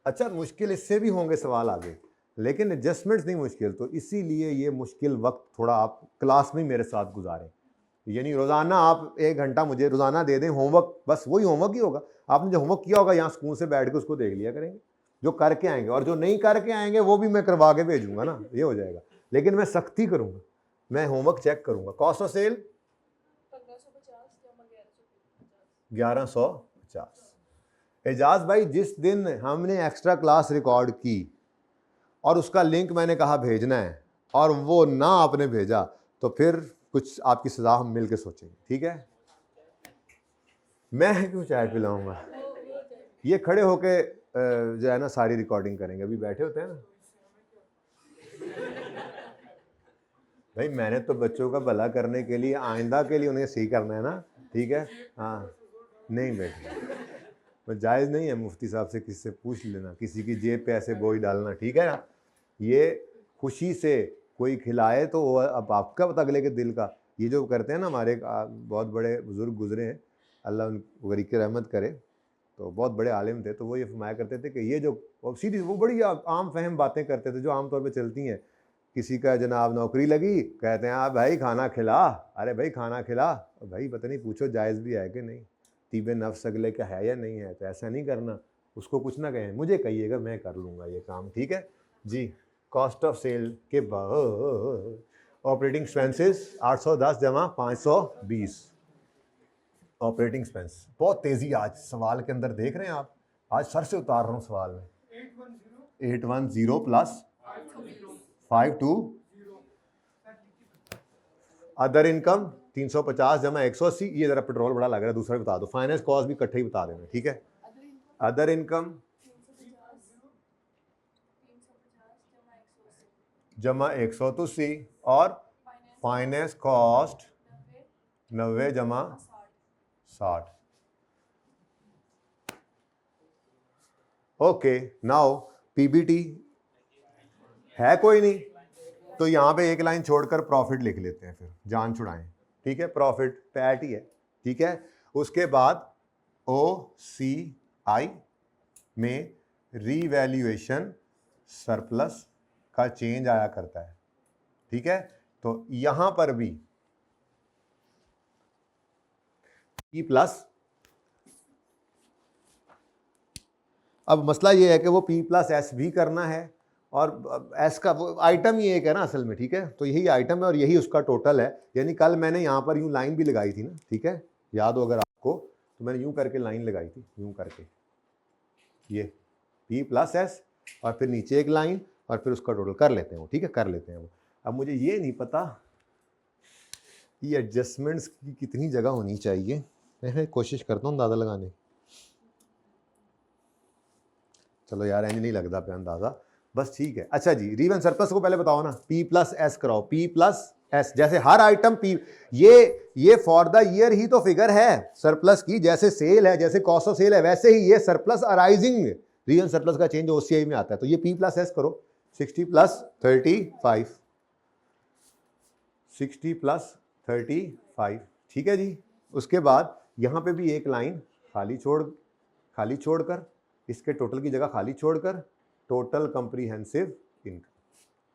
अच्छा, मुश्किल इससे भी होंगे सवाल आगे, लेकिन एडजस्टमेंट्स नहीं मुश्किल, तो इसीलिए ये मुश्किल वक्त थोड़ा आप क्लास में मेरे साथ गुजारें। यानी रोज़ाना आप 1 घंटा मुझे रोज़ाना दे दें होमवर्क, बस वही होमवर्क ही होगा, आपने जो होमवर्क किया होगा यहाँ स्कूल से बैठ के उसको देख लिया करेंगे, जो करके आएंगे, और जो नहीं करके आएंगे वो भी मैं करवा के भेजूंगा ना, ये हो जाएगा। लेकिन मैं सख्ती करूंगा, मैं होमवर्क चेक करूंगा। Cost of sale 1150। एजाज भाई, जिस दिन हमने एक्स्ट्रा क्लास रिकॉर्ड की और उसका लिंक मैंने कहा भेजना है और वो ना आपने भेजा, तो फिर कुछ आपकी सजा हम मिल के सोचेंगे, ठीक है? मैं क्यों चाय पिलाऊंगा, ये खड़े होके जो है ना सारी रिकॉर्डिंग करेंगे, अभी बैठे होते हैं ना भाई, मैंने तो बच्चों का भला करने के लिए, आइंदा के लिए उन्हें सही करना है ना, ठीक है? हाँ, नहीं बैठे, तो जायज़ नहीं है, मुफ्ती साहब से किसी से पूछ लेना, किसी की जेब पे ऐसे बोझ डालना, ठीक है ना? ये खुशी से कोई खिलाए तो वो अब आपका पता अगले के दिल का, ये जो करते हैं ना, हमारे बहुत बड़े बुजुर्ग गुजरे हैं, अल्लाह उनको गरीक रहमत करे, तो बहुत बड़े आलिम थे, तो वो ये फरमाया करते थे कि ये जो सीधी वो बड़ी आम फहम बातें करते थे जो आमतौर पर चलती हैं। किसी का जनाब नौकरी लगी, कहते हैं आप भाई खाना खिला, अरे भाई खाना खिला, भाई पता नहीं पूछो जायज़ भी है कि नहीं, तीबे नफ्स अगले का है या नहीं है, तो ऐसा नहीं करना, उसको कुछ ना कहें, मुझे कहिएगा, मैं कर लूँगा ये काम, ठीक है जी। कॉस्ट ऑफ सेल के बाद ऑपरेटिंग एक्सपेंसेस 810 जमा 520, ऑपरेटिंग एक्सपेंस। बहुत तेज़ी आज सवाल के अंदर देख रहे हैं आप, आज सर से उतार रहा हूँ सवाल में। 810 प्लस 52, अदर इनकम 350 जमा 180, ये जरा पेट्रोल बड़ा लग रहा है, दूसरा भी बता दो, फाइनेंस कॉस्ट भी इकट्ठे ही बता देना, ठीक है? अदर इनकम जमा 180 और फाइनेंस कॉस्ट 90 जमा 60। ओके, नाउ पीबीटी है कोई नहीं, तो यहाँ पे एक लाइन छोड़कर प्रॉफिट लिख लेते हैं, फिर जान छुड़ाएं, ठीक है? प्रॉफिट पैट ही है, ठीक है? उसके बाद OCI में रीवैल्यूएशन सरप्लस का चेंज आया करता है, ठीक है। तो यहां पर भी P प्लस, अब मसला ये है कि वो P प्लस एस भी करना है और एस का वो आइटम ही एक है ना असल में, ठीक है। तो यही आइटम है और यही उसका टोटल है। यानी कल मैंने यहाँ पर यूँ लाइन भी लगाई थी ना, ठीक है, याद हो अगर आपको, तो मैंने यूँ करके लाइन लगाई थी, यूँ करके ये P प्लस एस और फिर नीचे एक लाइन और फिर उसका टोटल कर लेते हैं वो, ठीक है, कर लेते हैं वो। अब मुझे ये नहीं पता ये एडजस्टमेंट्स की कितनी जगह होनी चाहिए, मैं कोशिश करता हूँ अंदाज़ा लगाने। चलो यार ऐसे नहीं लगता पे अंदाज़ा, बस ठीक है। अच्छा जी, रीवन सरप्लस को पहले बताओ ना, P प्लस एस कराओ, P प्लस एस, जैसे हर आइटम P, ये फॉर द ईयर ही तो फिगर है सरप्लस की, जैसे सेल है, जैसे कॉस्ट ऑफ सेल है, वैसे ही ये सरप्लस अराइजिंग रीवन सरप्लस का चेंज OCI में आता है। तो ये P प्लस एस करो, 60 प्लस 35, 60 प्लस 35, ठीक है जी। उसके बाद यहाँ पे भी एक लाइन खाली छोड़कर इसके टोटल की जगह खाली छोड़कर टोटल कंप्रीहेंसिव इनकम,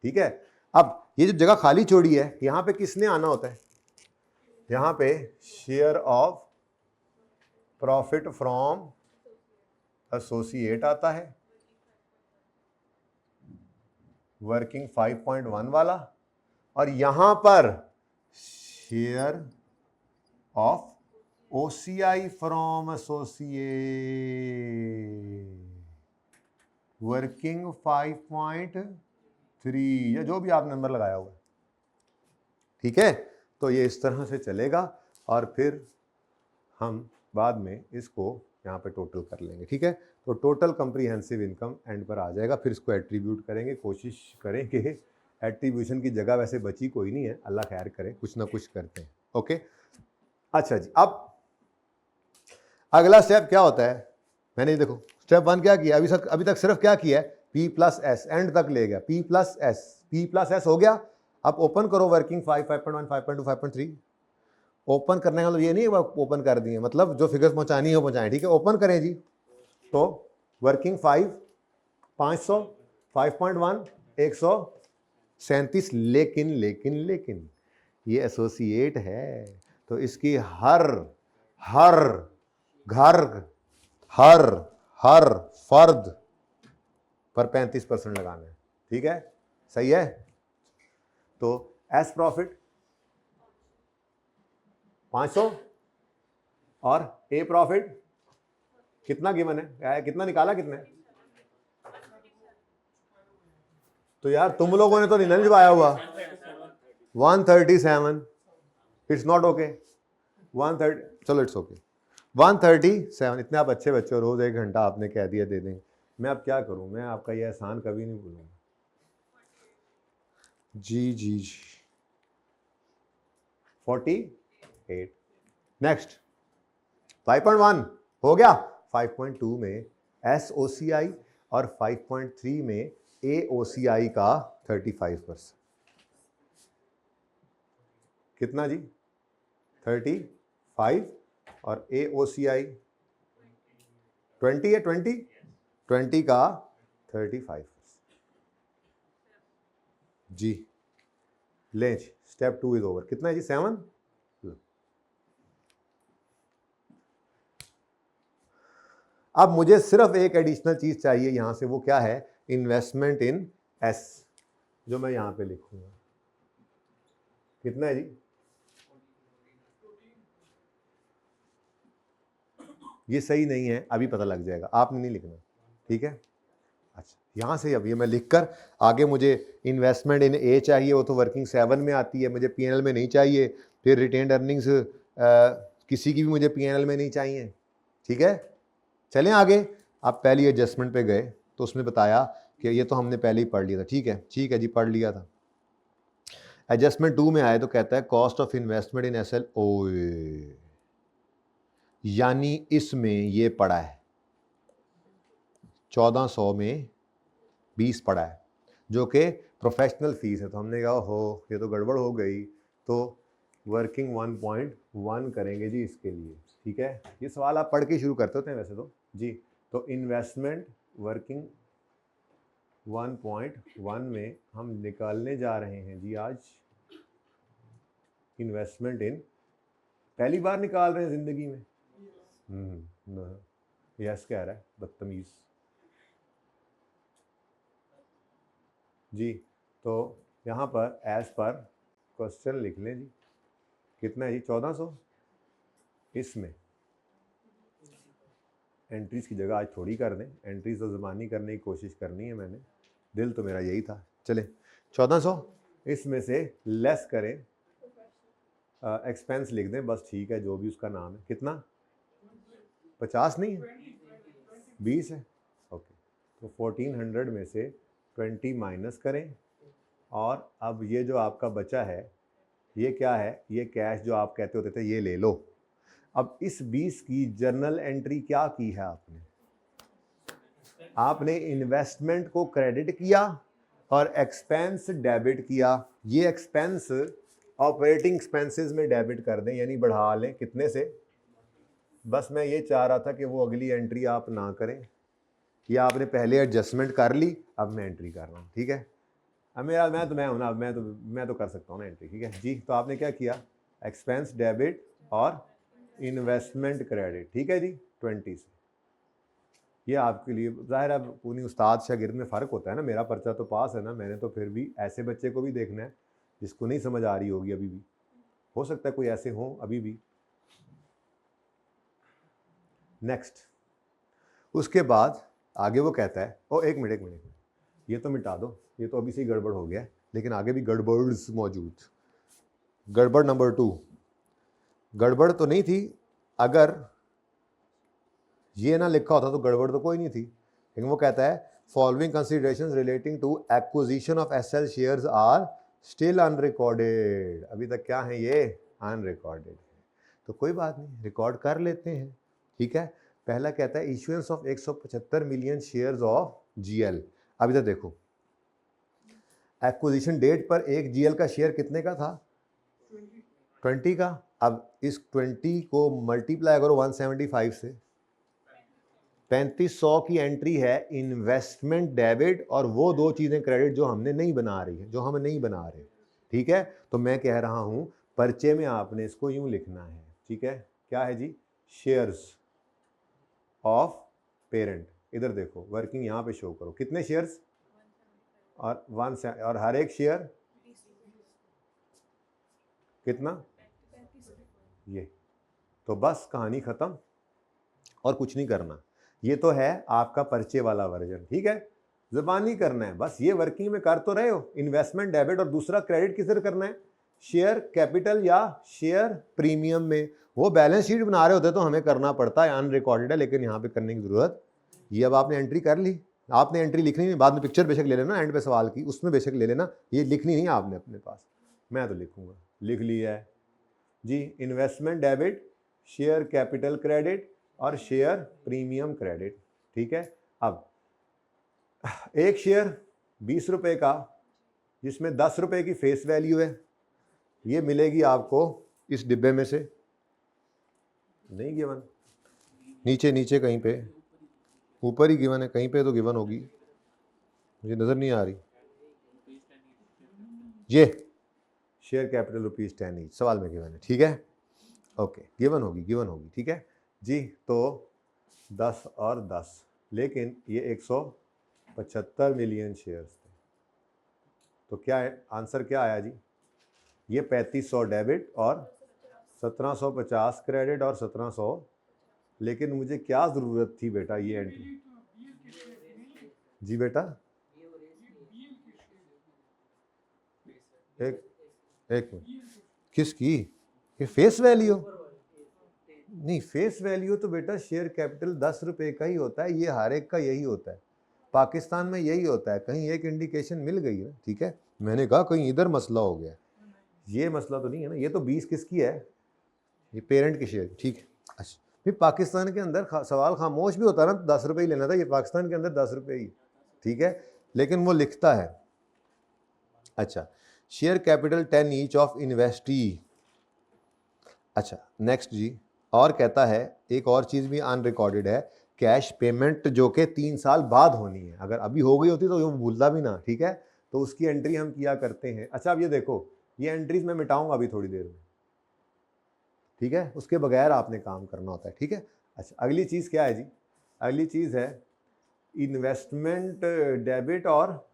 ठीक है। अब ये जो जगह खाली छोड़ी है यहां पे किसने आना होता है, यहां पे share of profit from associate आता है, वर्किंग 5.1 वाला, और यहां पर share of OCI from associate working 5.3 या जो भी आप नंबर लगाया हुआ है, ठीक है। तो ये इस तरह से चलेगा और फिर हम बाद में इसको यहाँ पे टोटल कर लेंगे, ठीक है। तो टोटल कंप्रीहेंसिव इनकम एंड पर आ जाएगा, फिर इसको एट्रीब्यूट करेंगे, कोशिश करेंगे, एट्रीब्यूशन की जगह वैसे बची कोई नहीं है, अल्लाह खैर करे, कुछ ना कुछ करते हैं, ओके। अच्छा जी, अब अगला स्टेप क्या होता है, मैंने देखो स्टेप 1 क्या किया, अभी तक सिर्फ क्या किया है, P प्लस एस एंड तक ले गया, P प्लस एस हो गया। अब ओपन करो वर्किंग 5, 5.1, 5.2, 5.3। ओपन करने का मतलब ये नहीं है ओपन कर दिए, मतलब जो फिगर्स पहुंचानी है वो पहुंचाएं, ठीक है। ओपन करें जी, तो वर्किंग 5 500, 5.1 137, लेकिन ये एसोसिएट है तो इसकी हर फर्द पर 35% लगाना है, ठीक है, सही है। तो एस प्रॉफिट 500 और ए प्रॉफिट कितना गिवन है, कितना निकाला, कितने, तो यार तुम लोगों ने तो नहीं निभाया हुआ, 137, इट्स नॉट ओके, 130, चलो इट्स ओके, 137। इतने आप अच्छे बच्चे हो, रोज 1 घंटा आपने कह दिया दे देंगे, मैं अब क्या करूं, मैं आपका ये एहसान कभी नहीं भूलूंगा। जी 48। नेक्स्ट 5.1 हो गया, 5.2 में SOCI और 5.3 में AOCI का 35%, कितना जी, 35 और AOCI 20 है, 20 का 35 जी। लेंच स्टेप 2 इज ओवर, कितना है जी, 7। अब मुझे सिर्फ एक एडिशनल चीज चाहिए यहां से, वो क्या है, इन्वेस्टमेंट इन एस, जो मैं यहां पे लिखूंगा, कितना है जी, ये सही नहीं है, अभी पता लग जाएगा, आपने नहीं लिखना, ठीक है। अच्छा, यहाँ से अब ये मैं लिखकर आगे मुझे इन्वेस्टमेंट इन ए चाहिए, वो तो वर्किंग 7 में आती है, मुझे पीएनएल में नहीं चाहिए, फिर रिटेन्ड अर्निंग्स किसी की भी मुझे पीएनएल में नहीं चाहिए, ठीक है। चलें आगे, आप पहली एडजस्टमेंट पे गए तो उसमें बताया कि ये तो हमने पहले ही पढ़ लिया था, ठीक है जी, पढ़ लिया था। एडजस्टमेंट 2 में आए तो कहता है cost of investment in SL, यानी इसमें ये पड़ा है 1400 में 20 पड़ा है, जो कि प्रोफेशनल फीस है। तो हमने कहा हो ये तो गड़बड़ हो गई, तो वर्किंग 1.1 करेंगे जी इसके लिए, ठीक है, ये सवाल आप पढ़ के शुरू करते होते हैं वैसे तो जी। तो इन्वेस्टमेंट वर्किंग 1.1 में हम निकालने जा रहे हैं जी आज इन्वेस्टमेंट इन, पहली बार निकाल रहे हैं जिंदगी में। यस कह रहा है बदतमीज जी। तो यहाँ पर एज पर क्वेश्चन लिख लें जी, कितना है जी 1400। इसमें एंट्रीज की जगह आज थोड़ी कर दें, एंट्रीज तो ज़बानी करने की कोशिश करनी है मैंने, दिल तो मेरा यही था। चले 1400 इसमें से लेस करें, एक्सपेंस लिख दें बस, ठीक है जो भी उसका नाम है। कितना 50 नहीं है 20 है, ओके। तो 1400 में से 20 माइनस करें, और अब ये जो आपका बचा है ये क्या है, ये कैश जो आप कहते होते थे ये ले लो। अब इस 20 की जर्नल एंट्री क्या की है आपने, आपने इन्वेस्टमेंट को क्रेडिट किया और एक्सपेंस डेबिट किया। ये एक्सपेंस ऑपरेटिंग एक्सपेंसेस में डेबिट कर दें, यानी बढ़ा लें कितने से। बस मैं ये चाह रहा था कि वो अगली एंट्री आप ना करें, या आपने पहले एडजस्टमेंट कर ली, अब मैं एंट्री कर रहा हूँ, ठीक है। अब मैं हूँ ना, अब मैं तो कर सकता हूँ ना एंट्री, ठीक है जी। तो आपने क्या किया, एक्सपेंस डेबिट और इन्वेस्टमेंट क्रेडिट, ठीक है जी 20 से। ये आपके लिए ज़ाहिर है पूरी उस्ताद शागिर्द में फ़र्क होता है ना, मेरा पर्चा तो पास है ना, मैंने तो फिर भी ऐसे बच्चे को भी देखना है जिसको नहीं समझ आ रही होगी अभी भी, हो सकता है कोई ऐसे हो अभी भी। नेक्स्ट, उसके बाद आगे वो कहता है, ओ एक मिनट ये तो मिटा दो, ये तो अभी से ही गड़बड़ हो गया है, लेकिन आगे भी गड़बड़्स मौजूद। गड़बड़ नंबर 2, गड़बड़ तो नहीं थी, अगर ये ना लिखा होता तो गड़बड़ तो कोई नहीं थी, लेकिन वो कहता है following considerations relating to acquisition of SL shares are still unrecorded. अभी तक क्या है, ये अनरिकॉर्डेड है, तो कोई बात नहीं रिकॉर्ड कर लेते हैं, ठीक है। पहला कहता है issuance of 175 million shares of GL. अभी तक देखो एक्विजिशन डेट पर एक जीएल का शेयर कितने का था, 20 का। अब इस 20 को मल्टीप्लाई करो 175 से, 3500 की एंट्री है इन्वेस्टमेंट डेबिट, और वो दो चीज़ें क्रेडिट जो हमने नहीं बना रही है, जो हम नहीं बना रहे, ठीक है। तो मैं कह रहा हूं पर्चे में आपने इसको यूं लिखना है, ठीक है। क्या है जी, शेयर्स ऑफ पेरेंट। इधर देखो वर्किंग यहां पे शो करो, कितने शेयर्स, और 1 और हर एक शेयर कितना, ये। तो बस कहानी खत्म और कुछ नहीं करना। ये तो है आपका पर्चे वाला वर्जन, ठीक है। ज़बानी करना है बस, ये वर्किंग में कर तो रहे हो, इन्वेस्टमेंट डेबिट, और दूसरा क्रेडिट किधर करना है, शेयर कैपिटल या शेयर प्रीमियम में। वो बैलेंस शीट बना रहे होते तो हमें करना पड़ता है, अनरिकॉर्डेड है, लेकिन यहाँ पे करने की ज़रूरत, ये अब आपने एंट्री कर ली, आपने एंट्री लिखनी नहीं, बाद में पिक्चर बेशक ले लेना एंड पे सवाल की, उसमें बेशक ले लेना, ये लिखनी नहीं आपने अपने पास, मैं तो लिखूंगा, लिख लिया है जी। Investment debit, share capital credit और शेयर प्रीमियम क्रेडिट, ठीक है। अब एक शेयर 20 रुपये का, जिसमें 10 रुपये की फेस वैल्यू है, ये मिलेगी आपको इस डिब्बे में से, नहीं गिवन, नीचे कहीं पे, ऊपर ही गिवन है, कहीं पे तो गिवन होगी, मुझे नज़र नहीं आ रही। ये शेयर कैपिटल ₹10 ईच, सवाल में गिवन है, ठीक है, ओके। गिवन होगी, ठीक है जी। तो 10 और 10, लेकिन ये 175 मिलियन शेयर्स थे, तो क्या है आंसर, क्या आया जी, ये 3500 डेबिट और 1750 क्रेडिट और 1700, लेकिन मुझे क्या ज़रूरत थी बेटा ये एंट्री, जी बेटा एक मिनट, किसकी, ये फेस वैल्यू नहीं, फेस वैल्यू तो बेटा शेयर कैपिटल 10 रुपये का ही होता है, ये हर एक का यही होता है, पाकिस्तान में यही होता है, कहीं एक इंडिकेशन मिल गई है, ठीक है। मैंने कहा कहीं इधर मसला हो गया, ये मसला तो नहीं है ना, ये तो 20 किसकी है, ये पेरेंट की शेयर, ठीक है। अच्छा फिर पाकिस्तान के अंदर सवाल खामोश भी होता है ना, 10 रुपये ही लेना था, ये पाकिस्तान के अंदर 10 रुपये ही, ठीक है, लेकिन वो लिखता है। अच्छा, share capital 10 each of investee. अच्छा नेक्स्ट जी, और कहता है एक और चीज़ भी अनरिकॉर्डेड है, कैश पेमेंट जो कि 3 साल बाद होनी है। अगर अभी हो गई होती तो वो भूलता भी ना, ठीक है। तो उसकी एंट्री हम किया करते हैं। अच्छा अब ये देखो, ये एंट्रीज मैं मिटाऊंगा अभी थोड़ी देर में, ठीक है। उसके बगैर आपने काम करना होता है, ठीक है। अच्छा अगली चीज़ क्या है जी? अगली चीज़ है इन्वेस्टमेंट डेबिट और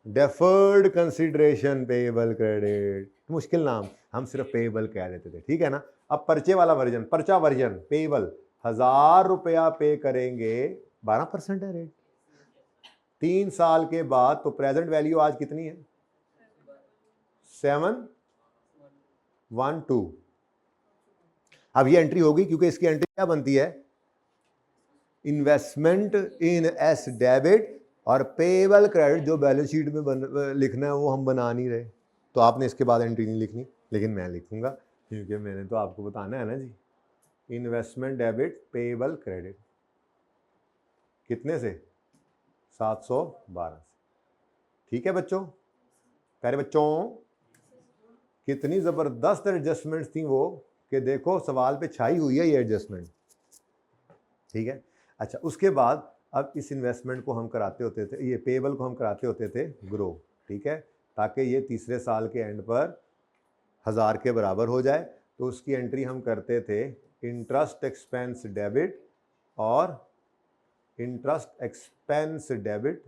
डेफर्ड कंसिडरेशन पेएबल क्रेडिट। मुश्किल नाम, हम सिर्फ पेएबल कह देते थे, ठीक है ना। अब पर्चे वाला वर्जन, पर्चा वर्जन पेएबल, 1000 रुपया पे करेंगे, 12% है रेट। 3 साल के बाद तो प्रेजेंट वैल्यू आज कितनी है? 712। अब ये एंट्री होगी क्योंकि इसकी एंट्री क्या बनती है? इन्वेस्टमेंट इन एस डेबिट और पेएबल क्रेडिट जो बैलेंस शीट में लिखना है वो हम बना नहीं रहे, तो आपने इसके बाद एंट्री नहीं लिखनी, लेकिन मैं लिखूंगा क्योंकि मैंने तो आपको बताना है ना जी। इन्वेस्टमेंट डेबिट पेएबल क्रेडिट कितने से? 712 से, ठीक है बच्चों। प्यारे बच्चों, कितनी जबरदस्त एडजस्टमेंट्स थी वो, कि देखो सवाल पे छाई हुई है ये एडजस्टमेंट, ठीक है। अच्छा उसके बाद अब इस इन्वेस्टमेंट को हम कराते होते थे, ये पेएबल को हम कराते होते थे ग्रो, ठीक है, ताकि ये तीसरे साल के एंड पर 1000 के बराबर हो जाए। तो उसकी एंट्री हम करते थे इंटरेस्ट एक्सपेंस डेबिट और इंटरेस्ट एक्सपेंस डेबिट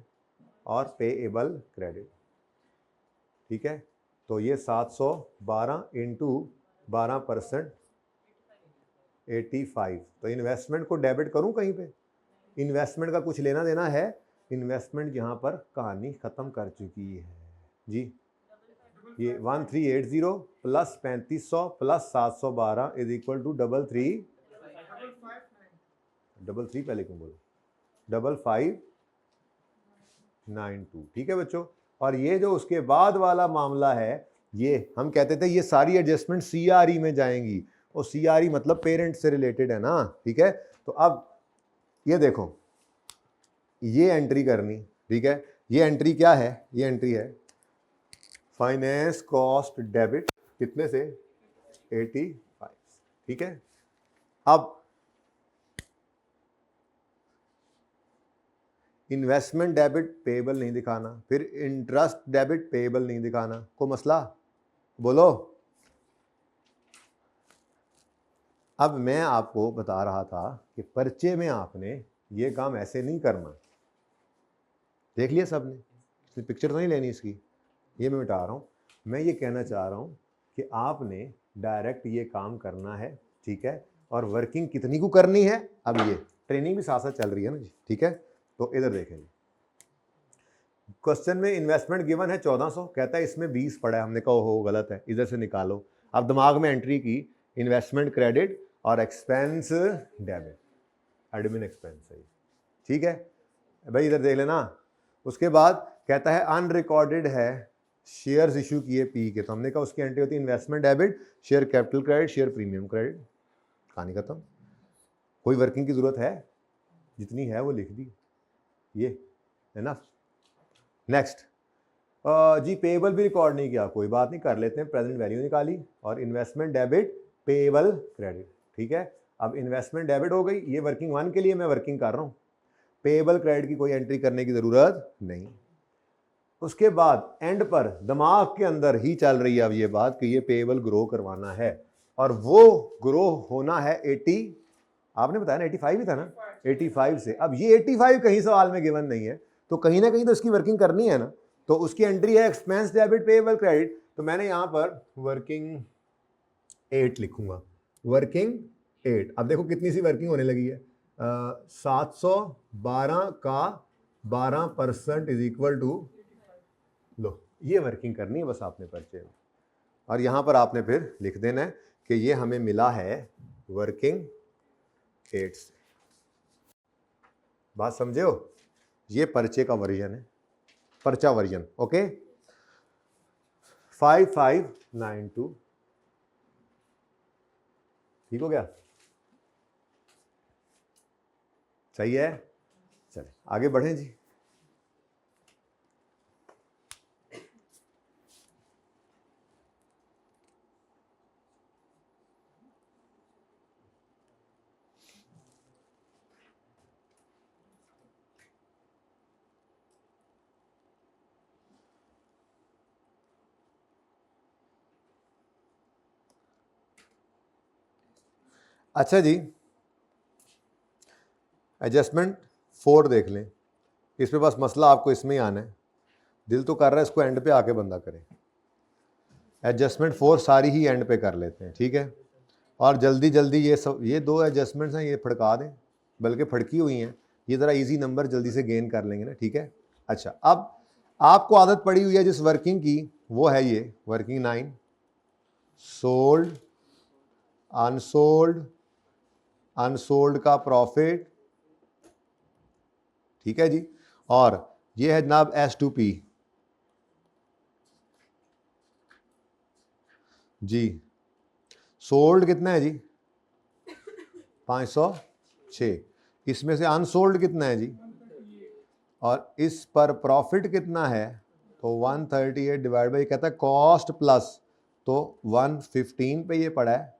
और पेएबल क्रेडिट, ठीक है। तो ये 712 इंटू 12% 85। तो इन्वेस्टमेंट को डेबिट करूं कहीं पे? इन्वेस्टमेंट का कुछ लेना देना है? इन्वेस्टमेंट यहाँ पर कहानी ख़त्म कर चुकी है जी। ये 1380 plus 3500 plus 712 is equal to 33 पहले क्यों बोलो, 5592, ठीक है बच्चों। और ये जो उसके बाद वाला मामला है, ये हम कहते थे ये सारी एडजस्टमेंट सीआरई में जाएंगी, और सीआरई मतलब पेरेंट से रिलेटेड है ना, ठीक है। तो अब ये देखो, ये एंट्री करनी, ठीक है। ये एंट्री क्या है? ये एंट्री है फाइनेंस कॉस्ट डेबिट, कितने से? 85, ठीक है। अब इन्वेस्टमेंट डेबिट पेएबल नहीं दिखाना, फिर इंटरेस्ट डेबिट पेएबल नहीं दिखाना, कोई मसला? बोलो। अब मैं आपको बता रहा था कि पर्चे में आपने ये काम ऐसे नहीं करना, देख लिया सबने, पिक्चर तो नहीं लेनी इसकी, ये मैं मिटा रहा हूँ। मैं ये कहना चाह रहा हूँ कि आपने डायरेक्ट ये काम करना है, ठीक है। और वर्किंग कितनी को करनी है? अब ये ट्रेनिंग भी साथ साथ चल रही है ना जी, ठीक है। तो इधर देखेंगे, क्वेश्चन में इन्वेस्टमेंट गिवन है 1400, कहता है इसमें 20 पड़ा है, हमने कहा हो गलत है, इधर से निकालो। अब दिमाग में एंट्री की इन्वेस्टमेंट क्रेडिट और एक्सपेंस डेबिट, एडमिन एक्सपेंस है, ठीक है भाई, इधर देख लेना। उसके बाद कहता है अनरिकॉर्डेड है शेयर्स इशू किए पी के, तो हमने कहा उसकी एंट्री होती है investment debit, share capital credit, share premium credit, कहानी खत्म। कोई वर्किंग की जरूरत है? जितनी है वो लिख दी, ये है ना। नेक्स्ट जी, पेएबल भी रिकॉर्ड नहीं किया, कोई बात नहीं, कर लेते हैं, प्रेजेंट वैल्यू निकाली और इन्वेस्टमेंट डेबिट पेएबल क्रेडिट, ठीक है। अब इन्वेस्टमेंट डेबिट हो गई, ये वर्किंग 1 के लिए मैं वर्किंग कर रहा हूँ, पेएबल क्रेडिट की कोई एंट्री करने की जरूरत नहीं। उसके बाद एंड पर दिमाग के अंदर ही चल रही है अब ये बात कि ये पेएबल ग्रो करवाना है, और वो ग्रो होना है 80, आपने बताया ना 85 ही था ना, 85 से। अब ये 85 कहीं सवाल में गिवन नहीं है, तो कहीं ना कहीं तो इसकी वर्किंग करनी है ना, तो उसकी एंट्री है एक्सपेंस डेबिट पेएबल क्रेडिट, तो मैंने यहां पर वर्किंग 8 लिखूंगा, वर्किंग 8। अब देखो कितनी सी वर्किंग होने लगी है, 712 का 12% इज इक्वल टू, लो ये वर्किंग करनी है बस आपने पर्चे में, और यहां पर आपने फिर लिख देना है कि ये हमें मिला है वर्किंग 8 से। बात समझे हो? ये पर्चे का वर्जन है, पर्चा वर्जन, ओके। 5592, ठीक हो गया? सही है, चले आगे बढ़ें जी। अच्छा जी, एडजस्टमेंट 4 देख लें, इसमें बस मसला आपको इसमें ही आना है, दिल तो कर रहा है इसको एंड पे आके बंदा करे। एडजस्टमेंट 4 सारी ही एंड पे कर लेते हैं, ठीक है। और जल्दी जल्दी ये 2 एडजस्टमेंट्स हैं, ये फड़का दें, बल्कि फड़की हुई हैं, ये ज़रा इजी नंबर जल्दी से गेन कर लेंगे ना, ठीक है। अच्छा, अब आपको आदत पड़ी हुई है जिस वर्किंग की, वो है ये वर्किंग 9, सोल्ड, अनसोल्ड, अनसोल्ड का प्रॉफिट, ठीक है जी। और ये है जनाब S2P जी। सोल्ड कितना है जी? 506। इसमें से अनसोल्ड कितना है जी? और इस पर प्रॉफिट कितना है? तो 138 डिवाइड बाई, कहता है कॉस्ट प्लस, तो 115 पे ये पड़ा है।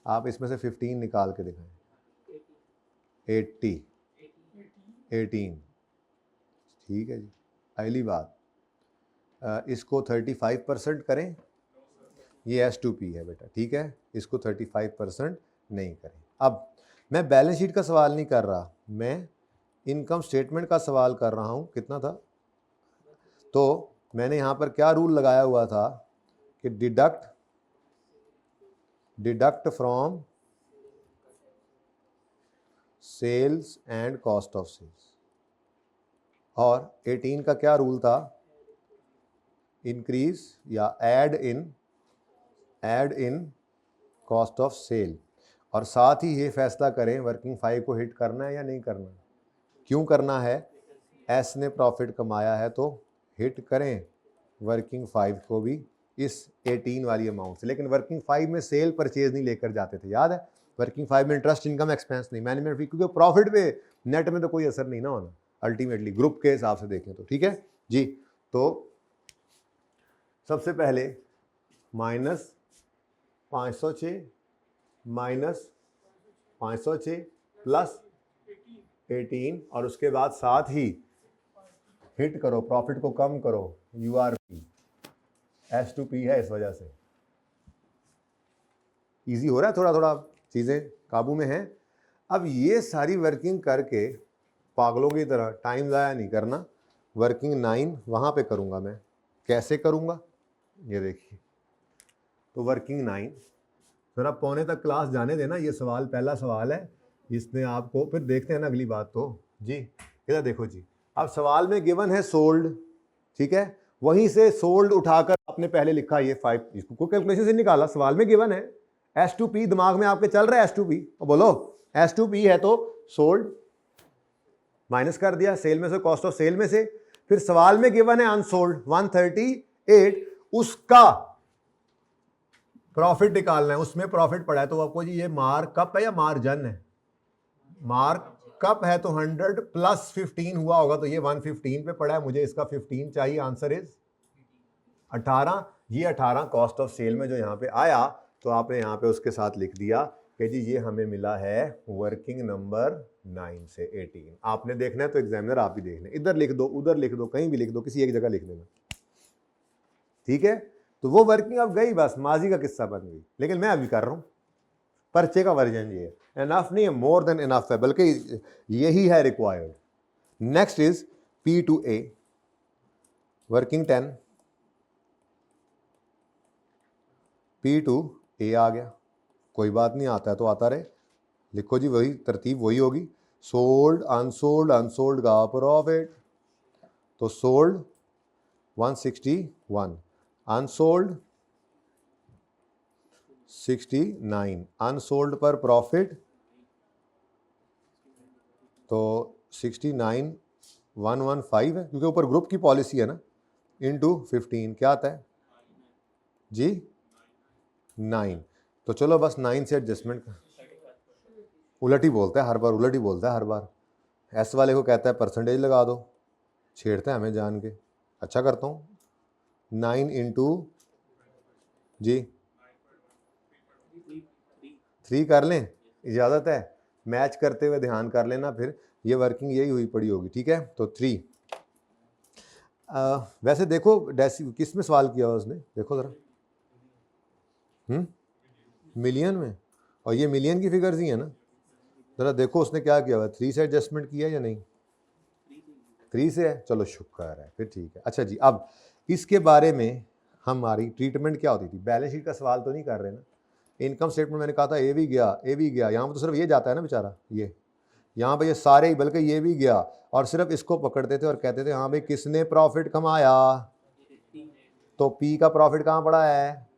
आप इसमें से 15 निकाल के दिखाएं। 18, ठीक है जी। अगली बात, इसको 35% करें, ये S2P है बेटा, ठीक है। इसको 35% नहीं करें। अब मैं बैलेंस शीट का सवाल नहीं कर रहा, मैं इनकम स्टेटमेंट का सवाल कर रहा हूँ। कितना था? तो मैंने यहाँ पर क्या रूल लगाया हुआ था कि deduct from sales and cost of sales. और 18 का क्या रूल था? इंक्रीज या add in cost of sale. और साथ ही ये फैसला करें वर्किंग 5 को हिट करना है या नहीं करना। क्यों करना है? एस ने प्रॉफिट कमाया है तो हिट करें वर्किंग 5 को भी इस 18 वाली अमाउंट से। लेकिन वर्किंग 5 में सेल परचेज नहीं लेकर जाते थे, याद है? वर्किंग 5 में इंटरेस्ट इनकम एक्सपेंस नहीं, मैनेजमेंट फी, क्योंकि प्रॉफिट पे नेट में तो कोई असर नहीं ना होना अल्टीमेटली, ग्रुप के हिसाब से देखें तो, ठीक है जी। तो सबसे पहले -506 -506 प्लस 18, और उसके बाद साथ ही हिट करो, प्रॉफिट को कम करो, URP, S2P है, इस वजह से इजी हो रहा है, थोड़ा थोड़ा चीज़ें काबू में हैं। अब ये सारी वर्किंग करके पागलों की तरह टाइम ज़ाया नहीं करना। वर्किंग 9 वहाँ पे करूँगा मैं। कैसे करूँगा ये देखिए। तो वर्किंग 9 फिर आप पौने तक क्लास जाने देना, ये सवाल पहला सवाल है, इसमें आपको फिर देखते हैं ना अगली बात तो जी। इधर देखो जी, अब सवाल में गिवन है सोल्ड, ठीक है। वहीं से सोल्ड उठाकर आपने पहले लिखा ये 5, इसको कैलकुलेशन से निकाला, सवाल में गिवन है। S2P दिमाग में आपके चल रहा है, S2P बोलो, S2P है तो सोल्ड माइनस कर दिया सेल में से, कॉस्ट ऑफ सेल में से। फिर सवाल में गिवन है अनसोल्ड 138, उसका प्रॉफिट निकालना है, उसमें प्रॉफिट पड़ा है। तो आपको जी ये मार्कअप है या मार्जिन है? मार्कअप है तो 100 प्लस 15 हुआ होगा, तो ये 115 पे पड़ा है, मुझे इसका 15 चाहिए। Answer is 18। ये 18 कॉस्ट ऑफ सेल में जो यहाँ पे आया, तो आपने यहाँ पे उसके साथ लिख दिया कि जी ये हमें मिला है वर्किंग नंबर 9 से 18। आपने देखना है तो एग्जामिनर आप ही देख लें, इधर लिख दो, उधर लिख दो, कहीं भी लिख दो, किसी एक जगह लिख देना, ठीक है। तो वो वर्किंग अब गई, बस माजी का किस्सा बन गई। लेकिन मैं अभी कर रहा हूँ पर्चे का वर्जन, ये है, इनफ नहीं है, मोर देन इनफ है, बल्कि यही है required. Next is P2A working 10, P2A आ गया, कोई बात नहीं, आता है तो आता रहे। लिखो जी, वही तरतीब वही होगी, सोल्ड अनसोल्ड, अनसोल्ड का प्रॉफिट। तो सोल्ड 161, अनसोल्ड 69, अनसोल्ड पर प्रॉफिट तो 69 115 है, क्योंकि ऊपर ग्रुप की पॉलिसी है ना, इनटू 15 क्या आता है जी? 9। तो चलो बस 9 से एडजस्टमेंट, उलट ही बोलता है हर बार, उलट ही बोलता है हर बार। एस वाले को कहता है परसेंटेज लगा दो, छेड़ता है हमें जान के। अच्छा करता हूँ, 9 इंटू जी 3 कर लें, इजाज़त है, मैच करते हुए ध्यान कर लेना, फिर ये वर्किंग यही हुई पड़ी होगी, ठीक है। तो 3 वैसे देखो किस में सवाल किया उसने, देखो ज़रा, मिलियन में। और ये मिलियन की फिगर्स ही है ना। ज़रा देखो उसने क्या किया हुआ, 3 से एडजस्टमेंट किया या नहीं? 3 से है, चलो शुक्र है, फिर ठीक है। अच्छा जी, अब इसके बारे में हमारी ट्रीटमेंट क्या होती थी? बैलेंस शीट का सवाल तो नहीं कर रहे ना। इनकम स्टेटमेंट मैंने कहा था ए भी गया, यहाँ पर तो सिर्फ ये जाता है ना बेचारा, ये यहाँ पे ये सारे ही, बल्कि ये भी गया, और सिर्फ इसको पकड़ते थे और कहते थे हाँ भाई किसने प्रॉफिट कमाया, तो पी का प्रॉफिट कहाँ पड़ा है,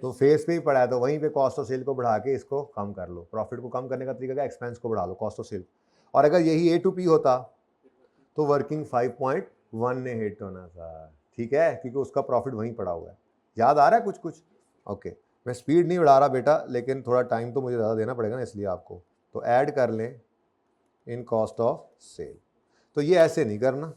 तो फेस पे ही पड़ा है, तो वहीं पे कॉस्ट ऑफ सेल को बढ़ा के इसको कम कर लो। प्रॉफिट को कम करने का तरीका क्या, एक्सपेंस को बढ़ा लो, कॉस्ट ऑफ सेल। और अगर यही ए टू पी होता तो वर्किंग 5.1 ने हिट होना था, ठीक है, क्योंकि उसका प्रॉफिट वहीं पड़ा हुआ है। याद आ रहा है कुछ कुछ? ओके, मैं स्पीड नहीं बढ़ा रहा बेटा, लेकिन थोड़ा टाइम तो मुझे ज़्यादा देना पड़ेगा ना, इसलिए आपको। तो ऐड कर लें इन कॉस्ट ऑफ सेल। तो ये ऐसे नहीं करना,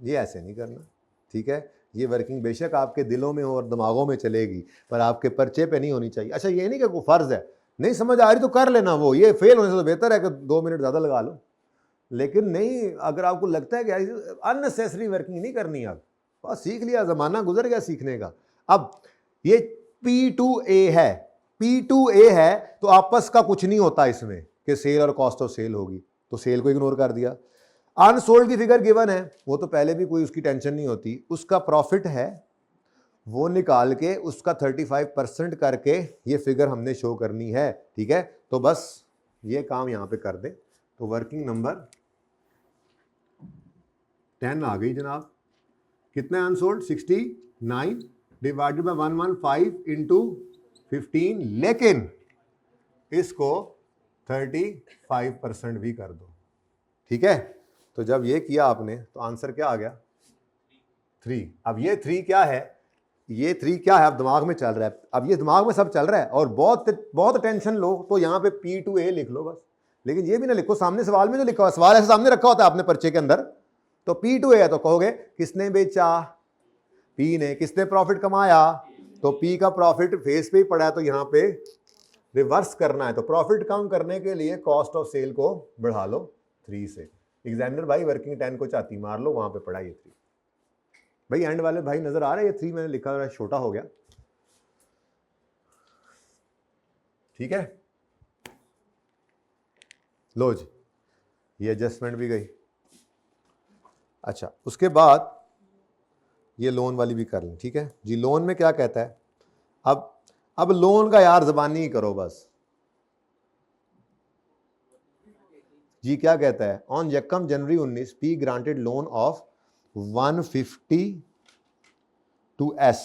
ये ऐसे नहीं करना, ठीक है। ये वर्किंग बेशक आपके दिलों में हो और दिमागों में चलेगी, पर आपके पर्चे पे नहीं होनी चाहिए। अच्छा, ये नहीं कि कोई फ़र्ज़ है, नहीं समझ आ रही तो कर लेना, वो ये फेल होने से तो बेहतर है कि 2 मिनट ज़्यादा लगा लो। लेकिन नहीं, अगर आपको लगता है कि अननेसेसरी वर्किंग नहीं करनी, अब बस सीख लिया, ज़माना गुजर गया सीखने का। अब ये P2A है, P2A है, तो आपस का कुछ नहीं होता इसमें कि सेल और कॉस्ट ऑफ सेल होगी, तो सेल को इग्नोर कर दिया। अनसोल्ड की फिगर गिवन है, वो तो पहले भी कोई उसकी टेंशन नहीं होती। उसका प्रॉफिट है, वो निकाल के उसका 35% करके ये फिगर हमने शो करनी है, ठीक है। तो बस ये काम यहां पे कर दें, तो वर्किंग नंबर 10 आ गई जनाब। कितना अनसोल्ड? 69 डिवाइडेड बाय 115 इंटू 15, लेकिन इसको 35% भी कर दो, ठीक है। तो जब ये किया आपने तो आंसर क्या आ गया? 3। अब ये 3 क्या है, ये 3 क्या है, अब दिमाग में चल रहा है, अब ये दिमाग में सब चल रहा है, और बहुत टेंशन लो तो यहाँ पे P2A लिख लो बस। लेकिन ये भी ना लिखो, सामने सवाल में जो लिखा हुआ, सवाल ऐसे सामने रखा होता है आपने पर्चे के अंदर, तो P2A है तो कहोगे किसने बेचा, P ने। किसने प्रॉफिट कमाया, तो P का प्रॉफिट फेस पे ही पड़ा है, तो यहाँ पे रिवर्स करना है, तो प्रॉफिट कम करने के लिए कॉस्ट ऑफ सेल को बढ़ा लो 3 से। एग्जामिनर भाई वर्किंग 10 को चाती मार लो, वहां पे पड़ा ये 3। भाई एंड वाले भाई नजर आ रहा है, ये 3 मैंने लिखा है छोटा हो गया, ठीक है। लो जी, ये एडजस्टमेंट भी गई। अच्छा, उसके बाद ये लोन वाली भी कर लें, ठीक है जी। लोन में क्या कहता है, अब लोन का यार ज़बानी ही करो बस जी। क्या कहता है, ऑन यकम January 19 P granted loan of 150 to S,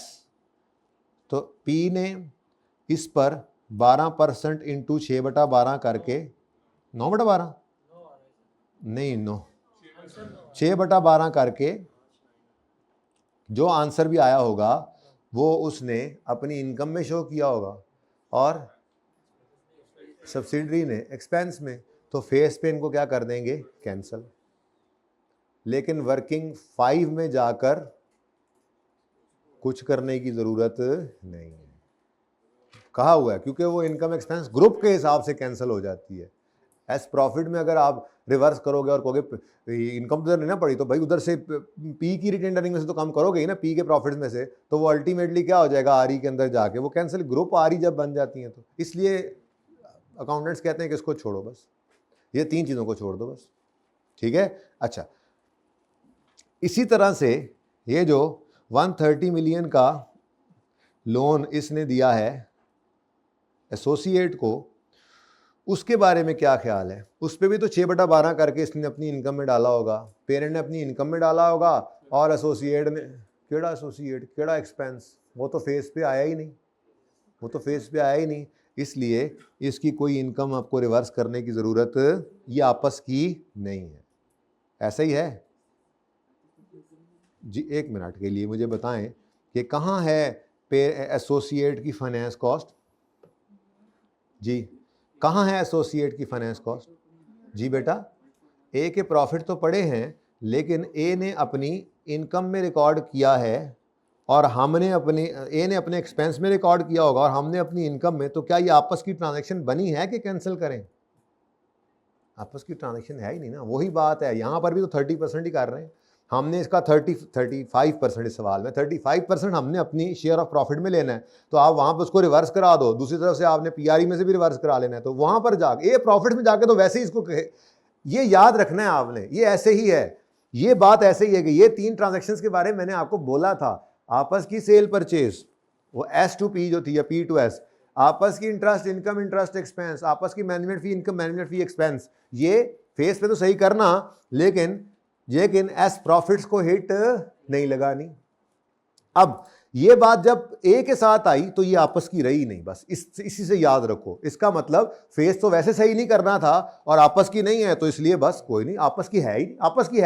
तो पी ने इस पर 12% इंटू 6/12 करके 9/12 नहीं 6/12 करके जो आंसर भी आया होगा वो उसने अपनी इनकम में शो किया होगा और सब्सिडरी ने एक्सपेंस में, तो फेस पे इनको क्या कर देंगे, कैंसल। लेकिन वर्किंग 5 में जाकर कुछ करने की ज़रूरत नहीं है, कहा हुआ है, क्योंकि वो इनकम एक्सपेंस ग्रुप के हिसाब से कैंसिल हो जाती है। एस प्रॉफिट में अगर आप रिवर्स करोगे और कहोगे इनकम तो नहीं ना पड़ी, तो भाई उधर से पी की रिटेन अर्निंग में से तो कम करोगे ही ना, पी के प्रॉफिट में से, तो वो अल्टीमेटली क्या हो जाएगा, आर के अंदर जाके वो कैंसिल, ग्रुप आर जब बन जाती हैं तो। इसलिए अकाउंटेंट्स कहते हैं कि इसको छोड़ो बस, ये 3 चीज़ों को छोड़ दो बस, ठीक है। अच्छा, इसी तरह से ये जो 130 मिलियन का लोन इसने दिया है एसोसिएट को, उसके बारे में क्या ख्याल है? उस पर भी तो 6/12 करके इसने अपनी इनकम में डाला होगा, पेरेंट ने अपनी इनकम में डाला होगा, और एसोसिएट ने केड़ा एसोसिएट केड़ा एक्सपेंस, वो तो फेस पे आया ही नहीं, वो तो फेस पे आया ही नहीं, इसलिए इसकी कोई इनकम आपको रिवर्स करने की ज़रूरत, ये आपस की नहीं है। ऐसा ही है जी। 1 मिनट के लिए मुझे बताएं कि कहाँ है एसोसिएट की फाइनेंस कॉस्ट जी, कहाँ है एसोसिएट की फाइनेंस कॉस्ट जी? बेटा ए के प्रॉफिट तो पड़े हैं, लेकिन ए ने अपनी इनकम में रिकॉर्ड किया है और हमने अपने, ए ने अपने एक्सपेंस में रिकॉर्ड किया होगा और हमने अपनी इनकम में, तो क्या ये आपस की ट्रांजैक्शन बनी है कि कैंसिल करें? आपस की ट्रांजैक्शन है ही नहीं ना, वही बात है। यहाँ पर भी तो 30% ही कर रहे हैं, हमने इसका 35% इस सवाल में 35% हमने अपनी शेयर ऑफ प्रॉफिट में लेना है, तो आप वहां पर उसको रिवर्स करा दो, दूसरी तरफ से आपने पीआरई में से भी रिवर्स करा लेना है, तो वहां पर जाके ये प्रॉफिट में जाके तो वैसे ही इसको ये याद रखना है आपने, ये ऐसे ही है, ये बात ऐसे ही है कि ये 3 ट्रांजैक्शंस के बारे में मैंने आपको बोला था, आपस की सेल परचेज, वो S to P जो थी या P to S, आपस की इंटरेस्ट इनकम इंटरेस्ट एक्सपेंस, आपस की मैनेजमेंट फी इनकम मैनेजमेंट फी एक्सपेंस, ये फेस पे तो सही करना, लेकिन एस प्रॉफिट्स को हिट नहीं लगानी। अब ये बात जब ए के साथ आई तो ये आपस की रही नहीं, बस इसी से याद रखो, इसका मतलब फेस तो वैसे सही नहीं करना था और आपस की नहीं है, तो इसलिए बस कोई नहीं, आपस की है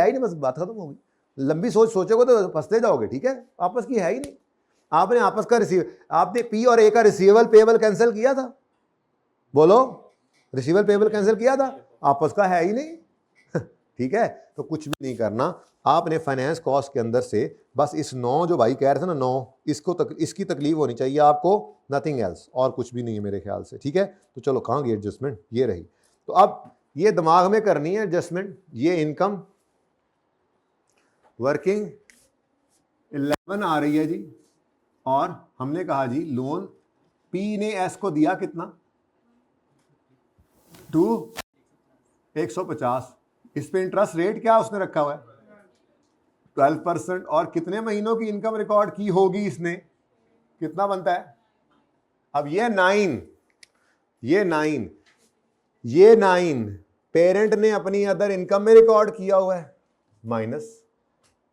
ही नहीं, बस बात खत्म होगी। लंबी सोचोगे तो फंसते जाओगे, ठीक है, आपस की है ही नहीं। आपने आपस का आपने पी और ए का रिसीवेबल पेबल कैंसिल किया था, बोलो, रिसीवेबल पेबल कैंसिल किया था, आपस का है ही नहीं ठीक है, तो कुछ भी नहीं करना आपने फाइनेंस कॉस्ट के अंदर से, बस इस 9 जो भाई कह रहे थे ना 9, इसकी तकलीफ होनी चाहिए आपको, नथिंग एल्स, और कुछ भी नहीं है मेरे ख्याल से, ठीक है। तो चलो कहाँ गई एडजस्टमेंट, ये रही। तो अब ये दिमाग में करनी है एडजस्टमेंट, ये इनकम वर्किंग 11 आ रही है जी, और हमने कहा जी लोन पी ने एस को दिया कितना 150, इस पे इंटरेस्ट रेट क्या उसने रखा हुआ है 12%, और कितने महीनों की इनकम रिकॉर्ड की होगी इसने, कितना बनता है, अब ये 9 पेरेंट ने अपनी अदर इनकम में रिकॉर्ड किया हुआ है माइनस,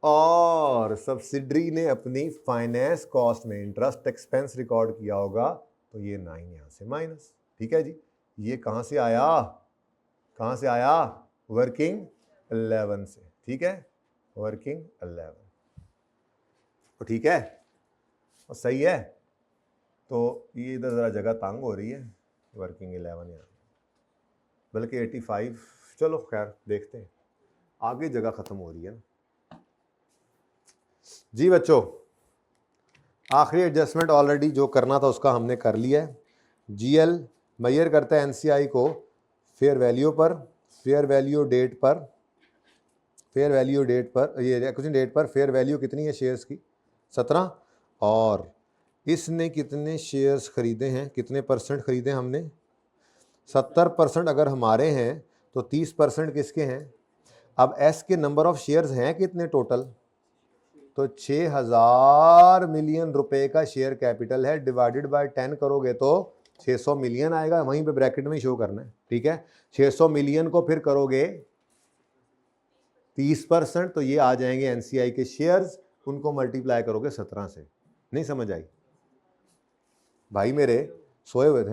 और सब्सिडरी ने अपनी फाइनेंस कॉस्ट में इंटरेस्ट एक्सपेंस रिकॉर्ड किया होगा, तो ये 9 यहां से माइनस, ठीक है जी। ये कहां से आया वर्किंग 11 से, ठीक है, वर्किंग 11, तो ठीक है और सही है। तो ये इधर ज़रा जगह तंग हो रही है, वर्किंग 11 यहाँ, बल्कि 85, चलो खैर देखते हैं, आगे जगह ख़त्म हो रही है ना जी बच्चों। आखिरी एडजस्टमेंट ऑलरेडी जो करना था उसका हमने कर लिया है। GL मेजर करता है NCI को फेयर वैल्यू पर, फेयर वैल्यू डेट पर, ये एक्विजिशन डेट पर फेयर वैल्यू कितनी है शेयर्स की 17, और इसने कितने शेयर्स खरीदे हैं, कितने परसेंट खरीदे हमने 70% अगर हमारे हैं तो 30% किसके हैं। अब S के नंबर ऑफ शेयर्स हैं कितने टोटल, तो 6000 मिलियन रुपए का शेयर कैपिटल है, डिवाइडेड बाय 10 करोगे तो 600 मिलियन आएगा, वहीं पे ब्रैकेट में शो करना है, ठीक है। 600 मिलियन को फिर करोगे 30%, तो ये आ जाएंगे NCI के शेयर्स, उनको मल्टीप्लाई करोगे 17 से। नहीं समझ आई भाई मेरे, सोए हुए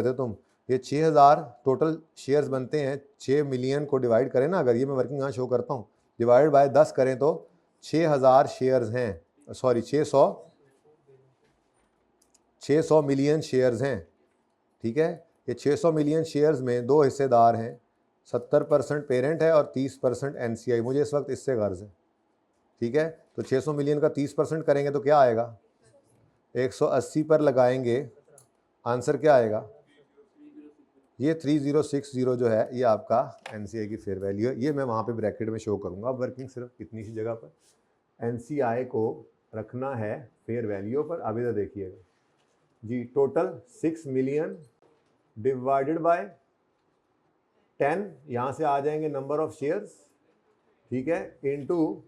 थे तुम। ये 6000 टोटल शेयर्स बनते हैं, 6 मिलियन को डिवाइड करें ना, अगर ये मैं वर्किंग यहाँ शो करता हूँ, डिवाइड बाय 10 करें तो 6000 शेयर्स हैं, सॉरी 600 मिलियन शेयर्स हैं, ठीक है। ये 600 मिलियन शेयर्स में 2 हिस्सेदार हैं, 70% पेरेंट है और 30% NCI, मुझे इस वक्त इससे गर्ज है, ठीक है। तो 600 मिलियन का 30% करेंगे तो क्या आएगा, 180 पर लगाएंगे, आंसर क्या आएगा, ये 3060 जो है ये आपका NCI की फेयर वैल्यू है। ये मैं वहाँ पे ब्रैकेट में शो करूँगा, वर्किंग सिर्फ इतनी सी जगह पर, NCI को रखना है फेयर वैल्यू पर। अब इधर देखिएगा जी, टोटल 6 मिलियन डिवाइडेड बाय 10, यहाँ से आ जाएंगे नंबर ऑफ शेयर्स, ठीक है, इनटू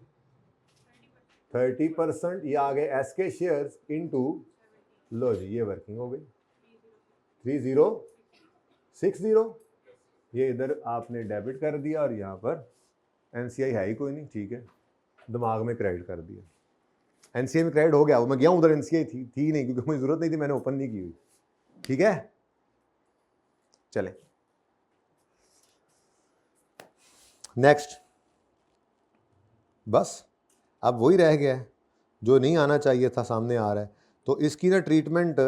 30%, ये आ गए S के शेयर्स इनटू, लो जी ये वर्किंग हो गई 3060, ये इधर आपने डेबिट कर दिया और यहाँ पर NCI है ही कोई नहीं, ठीक है, दिमाग में क्रेडिट कर दिया, NCI में क्रेडिट हो गया, वो मैं गया उधर NCI थी नहीं, क्योंकि मुझे ज़रूरत नहीं थी, मैंने ओपन नहीं की हुई, ठीक है। चले नेक्स्ट, बस अब वही रह गया है जो नहीं आना चाहिए था, सामने आ रहा है। तो इसकी ना ट्रीटमेंट,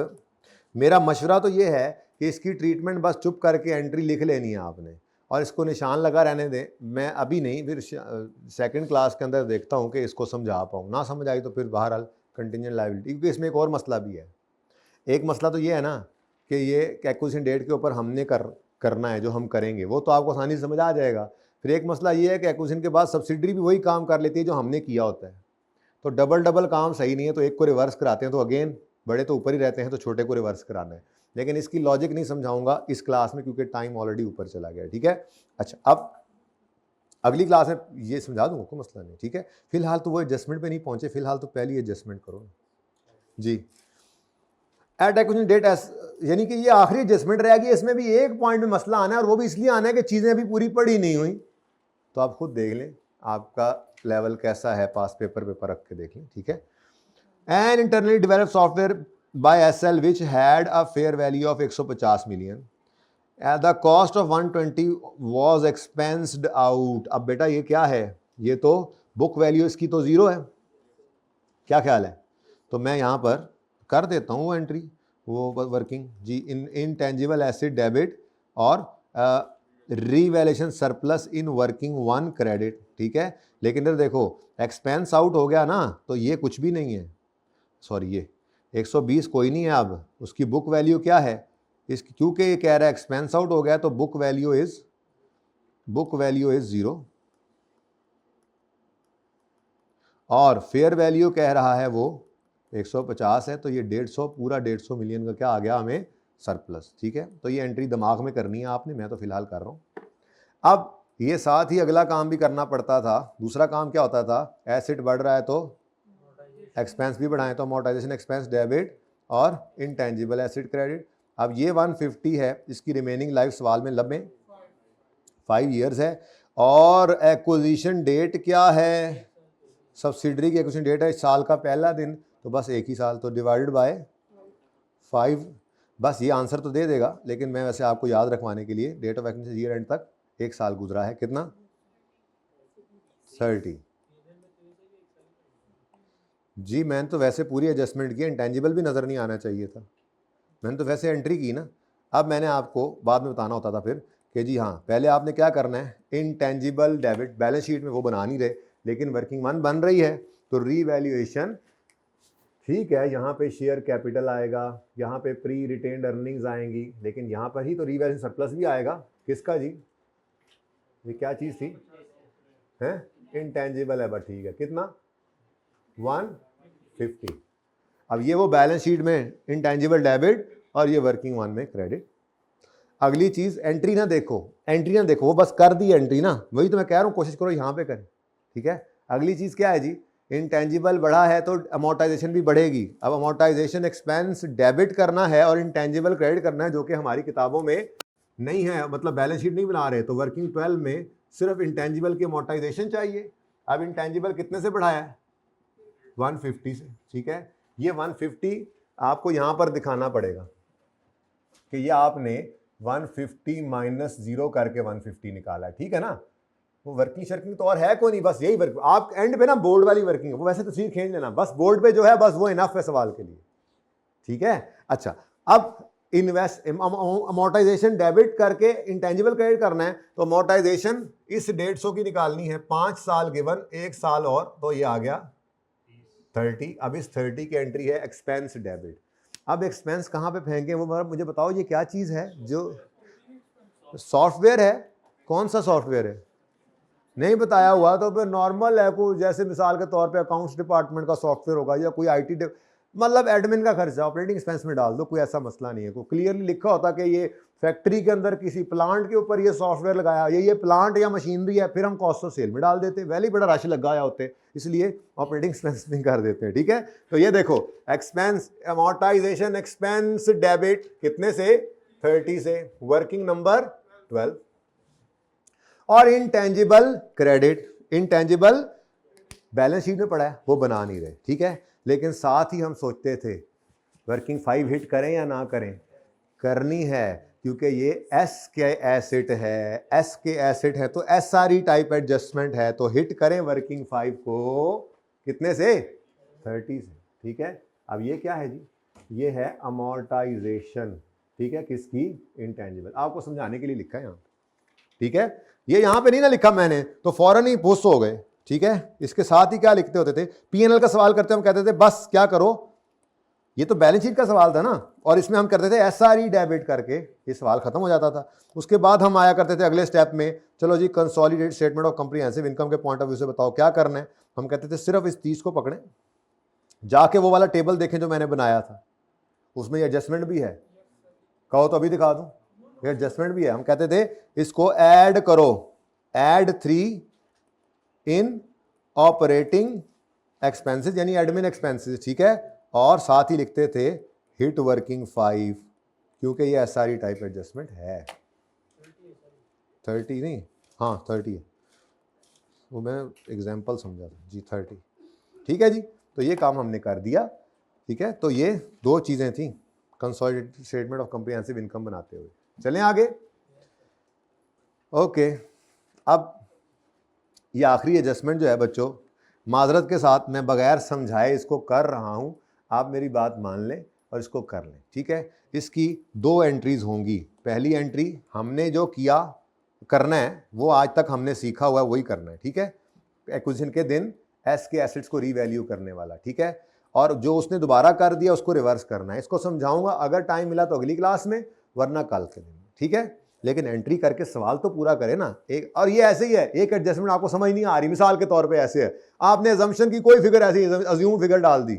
मेरा मशवरा तो ये है कि इसकी ट्रीटमेंट बस चुप करके एंट्री लिख लेनी है आपने, और इसको निशान लगा रहने दें। मैं अभी नहीं, फिर सेकंड क्लास के अंदर देखता हूँ कि इसको समझा पाऊँ, ना समझ आई तो फिर बहरहाल कंटिजेंट लायबिलिटी, क्योंकि इसमें एक और मसला भी है। एक मसला तो ये है ना कि ये एक्विजिशन डेट के ऊपर हमने करना है, जो हम करेंगे वो तो आपको आसानी से समझ आ जाएगा, फिर एक मसला ये है कि एक्विजिशन के बाद सब्सिडरी भी वही काम कर लेती है जो हमने किया होता है, तो डबल काम सही नहीं है, तो एक को रिवर्स कराते हैं, तो अगेन बड़े तो ऊपर ही रहते हैं तो छोटे को रिवर्स कराना है। लेकिन इसकी लॉजिक नहीं समझाऊंगा इस क्लास में क्योंकि टाइम ऑलरेडी ऊपर चला गया, ठीक है। अच्छा, अब अगली क्लास में ये समझा दूंगा, कोई मसला नहीं, ठीक है। फिलहाल तो वो एडजस्टमेंट पे नहीं पहुंचे, फिलहाल तो पहली एडजस्टमेंट करो जी। एट एक्विजिशन डेट यानी कि ये आखिरी एडजस्टमेंट रहेगी, इसमें भी एक पॉइंट में मसला आना है और वो भी इसलिए आना है कि चीज़ें अभी पूरी पड़ी नहीं हुई, तो आप खुद देख लें आपका लेवल कैसा है, पास पेपर रख के देख लें, ठीक है। An internally develop software by SL which had a fair value of 150 million, the cost of 120 was expensed out. अब बेटा ये क्या है, ये तो बुक वैल्यू इसकी तो ज़ीरो है, क्या ख्याल है, तो मैं यहाँ पर कर देता हूँ वो एंट्री, वो वर्किंग जी, इनटेंजिबल एसेट डेबिट और रीवैल्यूएशन सरप्लस इन वर्किंग 1 क्रेडिट, ठीक है। लेकिन इधर देखो एक्सपेंस आउट हो गया ना, तो ये कुछ भी नहीं है, सॉरी ये 120 कोई नहीं है, अब उसकी बुक वैल्यू क्या है इसकी, क्योंकि ये कह रहा है एक्सपेंस आउट हो गया तो बुक वैल्यू इज 0 और फेयर वैल्यू कह रहा है वो 150 है, तो ये 150 पूरा 150 मिलियन का क्या आ गया हमें सरप्लस, ठीक है। तो ये एंट्री दिमाग में करनी है आपने, मैं तो फिलहाल कर रहा हूँ। अब ये साथ ही अगला काम भी करना पड़ता था, दूसरा काम क्या होता था, एसेट बढ़ रहा है तो एक्सपेंस भी बढ़ाएं, तो अमोर्टाइजेशन एक्सपेंस डेबिट और इनटेंजिबल एसेट क्रेडिट। अब ये 150 है, इसकी रिमेनिंग लाइफ सवाल में लंबे 5 ईयर्स है, और एक्विजिशन डेट क्या है, सब्सिडरी की एक्विजिशन डेट है इस साल का पहला दिन, तो बस एक ही साल, तो डिवाइडेड बाय 5, बस ये आंसर तो दे देगा, लेकिन मैं वैसे आपको याद रखवाने के लिए date of acquisition year end तक एक साल गुजरा है, कितना 30 जी। मैंने तो वैसे पूरी एडजस्टमेंट की, इंटेंजिबल भी नज़र नहीं आना चाहिए था, मैंने तो वैसे एंट्री की ना। अब मैंने आपको बाद में बताना होता था फिर कि जी हाँ पहले आपने क्या करना है, इनटेंजिबल डेबिट बैलेंस शीट में वो बना नहीं रहे, लेकिन वर्किंग 1 बन रही है, तो रीवैल्यूएशन, ठीक है, यहाँ पे शेयर कैपिटल आएगा, यहाँ पे प्री रिटेन्ड अर्निंग्स आएंगी, लेकिन यहाँ पर ही तो रीवैल्यूएशन सरप्लस भी आएगा, किसका जी, ये क्या चीज़ थी, है इनटेंजिबल है, बस ठीक है, कितना 150। अब ये वो बैलेंस शीट में इनटेंजिबल डेबिट और ये वर्किंग 1 में क्रेडिट। अगली चीज़ एंट्री ना देखो, एंट्री ना देखो, वो बस कर दी एंट्री ना, वही तो मैं कह रहा हूँ, कोशिश करो यहाँ पे करें, ठीक है। अगली चीज़ क्या है जी, इनटेंजिबल बढ़ा है तो अमोर्टाइजेशन भी बढ़ेगी। अब अमोर्टाइजेशन एक्सपेंस डेबिट करना है और इनटेंजिबल क्रेडिट करना है, जो कि हमारी किताबों में नहीं है, मतलब बैलेंस शीट नहीं बना रहे, तो वर्किंग 12 में सिर्फ इंटेंजिबल की अमोर्टाइजेशन चाहिए। अब इंटेंजिबल कितने से बढ़ाया है, 150 से, ठीक है। ये 150 आपको यहाँ पर दिखाना पड़ेगा कि ये आपने 150 माइनस 0 करके 150 निकाला है, ठीक है ना। वो वर्किंग शर्किंग तो और है कोई नहीं, बस यही वर्क, आप एंड पे ना बोर्ड वाली वर्किंग है, वो वैसे तस्वीर खींच लेना, बस बोर्ड पे जो है बस वो इनफ है सवाल के लिए, ठीक है। अच्छा, अब इन्वेस्ट अमोर्टाइजेशन डेबिट करके इंटेंजिबल क्रेडिट करना है, तो अमोर्टाइजेशन इस 150 की निकालनी है, 5 साल गिवन, 1 साल और, तो ये आ गया 30। अब इस 30 की एंट्री है एक्सपेंस डेबिट। अब एक्सपेंस कहाँ पे फेंके, वो मुझे बताओ, ये क्या चीज़ है, जो सॉफ्टवेयर है, कौन सा सॉफ्टवेयर है, नहीं बताया हुआ तो फिर नॉर्मल है, कोई जैसे मिसाल के तौर पे अकाउंट्स डिपार्टमेंट का सॉफ्टवेयर होगा या कोई आईटी मतलब एडमिन का खर्चा ऑपरेटिंग एक्सपेंस में डाल दो, कोई ऐसा मसला नहीं है। कोई क्लियरली लिखा होता कि ये फैक्ट्री के अंदर किसी प्लांट के ऊपर ये सॉफ्टवेयर लगाया, ये प्लांट या मशीनरी है, फिर हम कॉस्ट ऑफ सेल में डाल देते, वैले ही बड़ा रश लगाया होते, इसलिए ऑपरेटिंग एक्सपेंस में कर देते हैं, ठीक है। तो ये देखो एक्सपेंस अमोर्टाइजेशन एक्सपेंस डेबिट कितने से, 30 से, वर्किंग नंबर 12, और intangible credit, intangible balance sheet में पड़ा है, वो बना नहीं रहे, ठीक है। लेकिन साथ ही हम सोचते थे वर्किंग 5 हिट करें या ना करें, करनी है, क्योंकि ये एस के एसेट है, एस के एसेट है तो एसआरई टाइप एडजस्टमेंट है, तो हिट करें वर्किंग 5 को कितने से, 30 से, ठीक है। अब ये क्या है जी, ये है अमोर्टाइजेशन, ठीक है, किसकी, इंटेंजिबल, आपको समझाने के लिए लिखा है यहाँ, ठीक है। ये यहाँ पे नहीं ना लिखा मैंने, तो फौरन ही पुश हो गए, ठीक है। इसके साथ ही क्या लिखते होते थे, पीएनएल का सवाल करते हम कहते थे बस क्या करो, ये तो बैलेंस शीट का सवाल था ना, और इसमें हम करते थे एसआरई डेबिट करके, ये सवाल खत्म हो जाता था। उसके बाद हम आया करते थे अगले स्टेप में, चलो जी consolidated statement of comprehensive income के पॉइंट ऑफ व्यू से बताओ क्या करना है। हम कहते थे सिर्फ इस 30 को पकड़ें, जाके वो वाला टेबल देखें जो मैंने बनाया था, उसमें एडजस्टमेंट भी है। कहो तो अभी दिखा दूं, ये एडजस्टमेंट भी है। हम कहते थे इसको ऐड करो, ऐड 3 इन ऑपरेटिंग एक्सपेंसेस यानी एडमिन एक्सपेंसेस, ठीक है, और साथ ही लिखते थे हिट वर्किंग 5, क्योंकि ये एसआरई टाइप एडजस्टमेंट है। 30 नहीं, हाँ 30 है, वो मैं एग्जांपल समझा था जी, 30, ठीक है जी। तो ये काम हमने कर दिया, ठीक है। तो ये 2 चीज़ें थी consolidated statement of comprehensive income बनाते हुए। चलें आगे, ओके। अब ये आखिरी एडजस्टमेंट जो है बच्चों, माजरत के साथ मैं बगैर समझाए इसको कर रहा हूँ, आप मेरी बात मान लें और इसको कर लें, ठीक है। इसकी 2 एंट्रीज होंगी। पहली एंट्री हमने जो किया करना है वो आज तक हमने सीखा हुआ है वही करना है, ठीक है। एक्विजिशन के दिन एस के एसेट्स को रीवैल्यू करने वाला, ठीक है, और जो उसने दोबारा कर दिया उसको रिवर्स करना है। इसको समझाऊंगा अगर टाइम मिला तो अगली क्लास में, वरना कल के दिन, ठीक है। लेकिन एंट्री करके सवाल तो पूरा करे ना एक। और ये ऐसे ही है, एक एडजस्टमेंट आपको समझ नहीं आ रही, मिसाल के तौर पे ऐसे है, आपने अजम्पशन की कोई फिगर ऐसी अज्यूम फिगर डाल दी,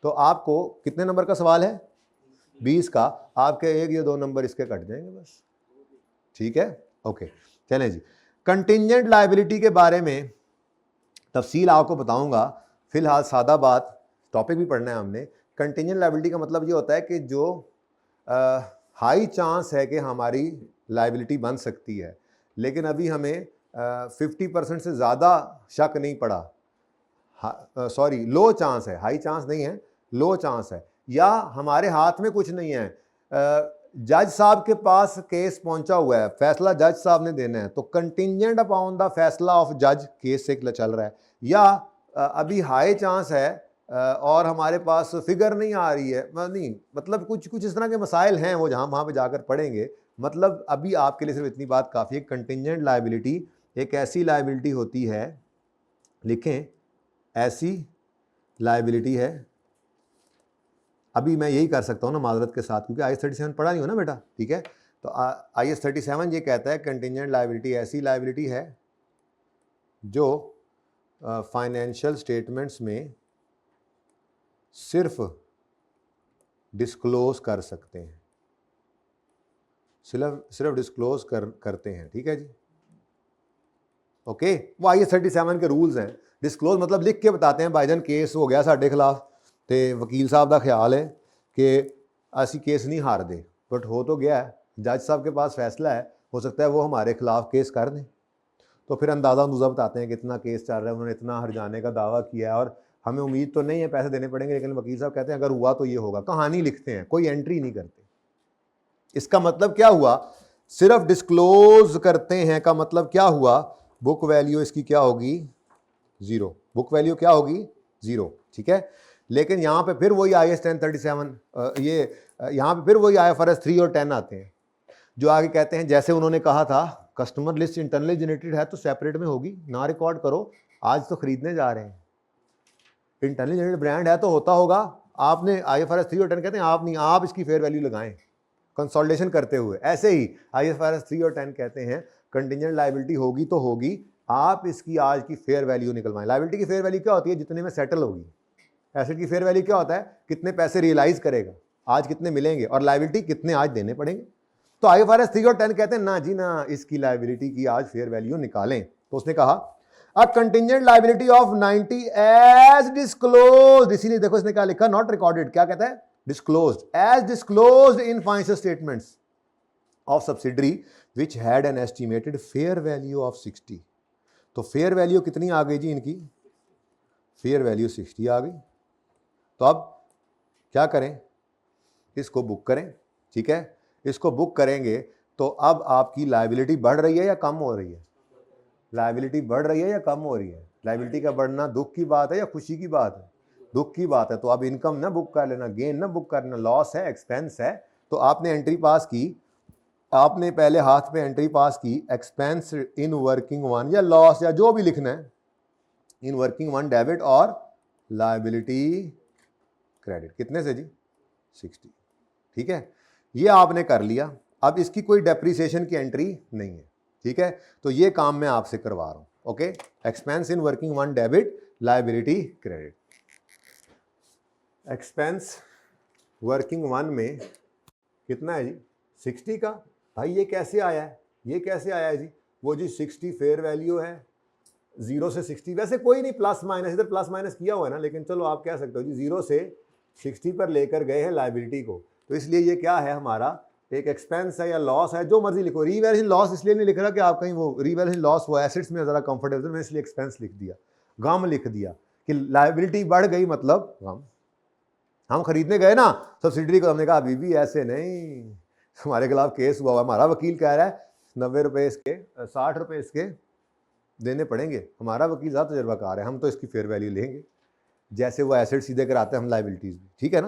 तो आपको कितने नंबर का सवाल है, 20 का, आपके 1 या 2 नंबर इसके कट जाएंगे बस, ठीक है, ओके। चलें जी, कंटिंजेंट लायबिलिटी के बारे में तफसील आपको बताऊंगा। फिलहाल सादा बात, टॉपिक भी पढ़ना है हमने। कंटिंजेंट लायबिलिटी का मतलब ये होता है कि जो हाई चांस है कि हमारी लायबिलिटी बन सकती है, लेकिन अभी हमें 50% से ज़्यादा शक नहीं पड़ा, सॉरी लो चांस है, हाई चांस नहीं है, लो चांस है, या हमारे हाथ में कुछ नहीं है, जज साहब के पास केस पहुंचा हुआ है, फैसला जज साहब ने देना है, तो कंटिंजेंट अपॉन द फैसला ऑफ जज केस से चल रहा है, या अभी हाई चांस है और हमारे पास फिगर नहीं आ रही है, नहीं मतलब कुछ इस तरह के मसाइल हैं, वो जहाँ वहाँ पे जाकर पढ़ेंगे। मतलब अभी आपके लिए सिर्फ इतनी बात काफ़ी है, कंटिंजेंट लायबिलिटी एक ऐसी लायबिलिटी होती है, लिखें ऐसी लायबिलिटी है, अभी मैं यही कर सकता हूँ ना माजरत के साथ, क्योंकि IAS 37 पढ़ा नहीं हो ना बेटा, ठीक है। तो IAS 37 ये कहता है कंटिंजेंट लायबिलिटी ऐसी लायबिलिटी है जो फाइनेंशियल स्टेटमेंट्स में सिर्फ डिस्क्लोज कर सकते हैं, सिर्फ डिस्क्लोज करते हैं, ठीक है जी, ओके। वो IAS 37 के रूल्स हैं। डिस्क्लोज मतलब लिख के बताते हैं, भाईजान केस हो गया साढ़े खिलाफ, तो वकील साहब का ख्याल है कि ऐसी केस नहीं हार दे, बट हो तो गया है, जज साहब के पास फैसला है, हो सकता है वो हमारे खिलाफ केस कर दें, तो फिर अंदाज़ा बताते हैं कितना केस चल रहा है, उन्होंने इतना हर जाने का दावा किया है और हमें उम्मीद तो नहीं है पैसे देने पड़ेंगे, लेकिन वकील साहब कहते हैं अगर हुआ तो ये होगा, कहानी लिखते हैं, कोई एंट्री नहीं करते। इसका मतलब क्या हुआ, सिर्फ डिस्क्लोज करते हैं का मतलब क्या हुआ, बुक वैल्यू इसकी क्या होगी, 0, बुक वैल्यू क्या होगी 0, ठीक है। लेकिन यहाँ पे फिर वही IAS 1037 ये यहाँ पे फिर वही IFRS 3 और 10 आते हैं, जो आगे कहते हैं जैसे उन्होंने कहा था कस्टमर लिस्ट इंटरनली जनरेटेड है तो सेपरेट में होगी, ना रिकॉर्ड करो, आज तो खरीदने जा रहे हैं, इंटरनली जनरेटेड ब्रांड है तो होता होगा, आपने IFRS 3 और 10 कहते हैं आप नहीं, आप इसकी फेयर वैल्यू लगाएं कंसोलिडेशन करते हुए। ऐसे ही IFRS 3 और 10 कहते हैं कंटिंजेंट लायबिलिटी होगी तो होगी, आप इसकी आज की फेयर वैल्यू निकलवाएं। लायबिलिटी की फेयर वैल्यू क्या होती है, जितने में सेटल होगी। एसेट की फेयर वैल्यू क्या होता है, कितने पैसे रियलाइज करेगा, आज कितने मिलेंगे, और लायबिलिटी कितने आज देने पड़ेंगे। तो IFRS 3 और 10 कहते हैं ना जी ना, इसकी लायबिलिटी की आज फेयर वैल्यू निकालें। तो उसने कहा a contingent liability of 90 as disclosed, इसीलिए देखो इसने क्या लिखा, नॉट रिकॉर्डेड, क्या कहता है, disclosed, as disclosed in financial statements of subsidiary which had an estimated fair value of 60। तो फेयर वैल्यू कितनी आ गई जी इनकी, फेयर वैल्यू 60 आ गई। तो अब क्या करें, इसको बुक करें, ठीक है। इसको बुक करेंगे तो अब आपकी लायबिलिटी बढ़ रही है या कम हो रही है, लायबिलिटी बढ़ रही है या कम हो रही है। लायबिलिटी का बढ़ना दुख की बात है या खुशी की बात है, दुख की बात है। तो अब इनकम ना बुक कर लेना, गेन ना बुक करना, लॉस है, एक्सपेंस है। तो आपने एंट्री पास की, आपने पहले हाथ पे एंट्री पास की, एक्सपेंस इन वर्किंग वन या लॉस या जो भी लिखना है, इन वर्किंग वन डेबिट और लायबिलिटी क्रेडिट, कितने से जी 60, ठीक है। ये आपने कर लिया। अब इसकी कोई डेप्रिसिएशन की एंट्री नहीं है, ठीक है। तो ये काम मैं आपसे करवा रहा हूं, okay. Expense in working one debit, liability credit. Expense working one में कितना है जी? 60 का। भाई ये कैसे आया है? ये कैसे आया है जी? वो जी 60 फेयर वैल्यू है, 0 से 60, वैसे कोई नहीं प्लस माइनस, इधर प्लस माइनस किया हुआ है ना, लेकिन चलो आप कह सकते हो जी 0 से 60 पर लेकर गए हैं लायबिलिटी को, तो इसलिए ये क्या है हमारा, एक एक्सपेंस है या लॉस है, जो मर्जी लिखो। रीवैल्यूएशन लॉस इसलिए नहीं लिख रहा कि आप कहीं वो रीवैल्यूएशन लॉस वो एसेट्स में ज़रा कंफर्टेबल, मैं इसलिए एक्सपेंस लिख दिया। गम लिख दिया कि लायबिलिटी बढ़ गई मतलब गम। हम खरीदने गए ना सब्सिडरी को, हमने कहा बीबी ऐसे नहीं, हमारे खिलाफ केस हुआ हुआ, हमारा वकील कह रहा है 90 रुपये इसके, 60 रुपये इसके देने पड़ेंगे, हमारा वकील ज़्यादा तजर्बाकार है, हम तो इसकी फेयर वैल्यू लेंगे। जैसे वो एसेट सीधे कराते हैं हम लायबिलिटीज़ भी, ठीक है ना।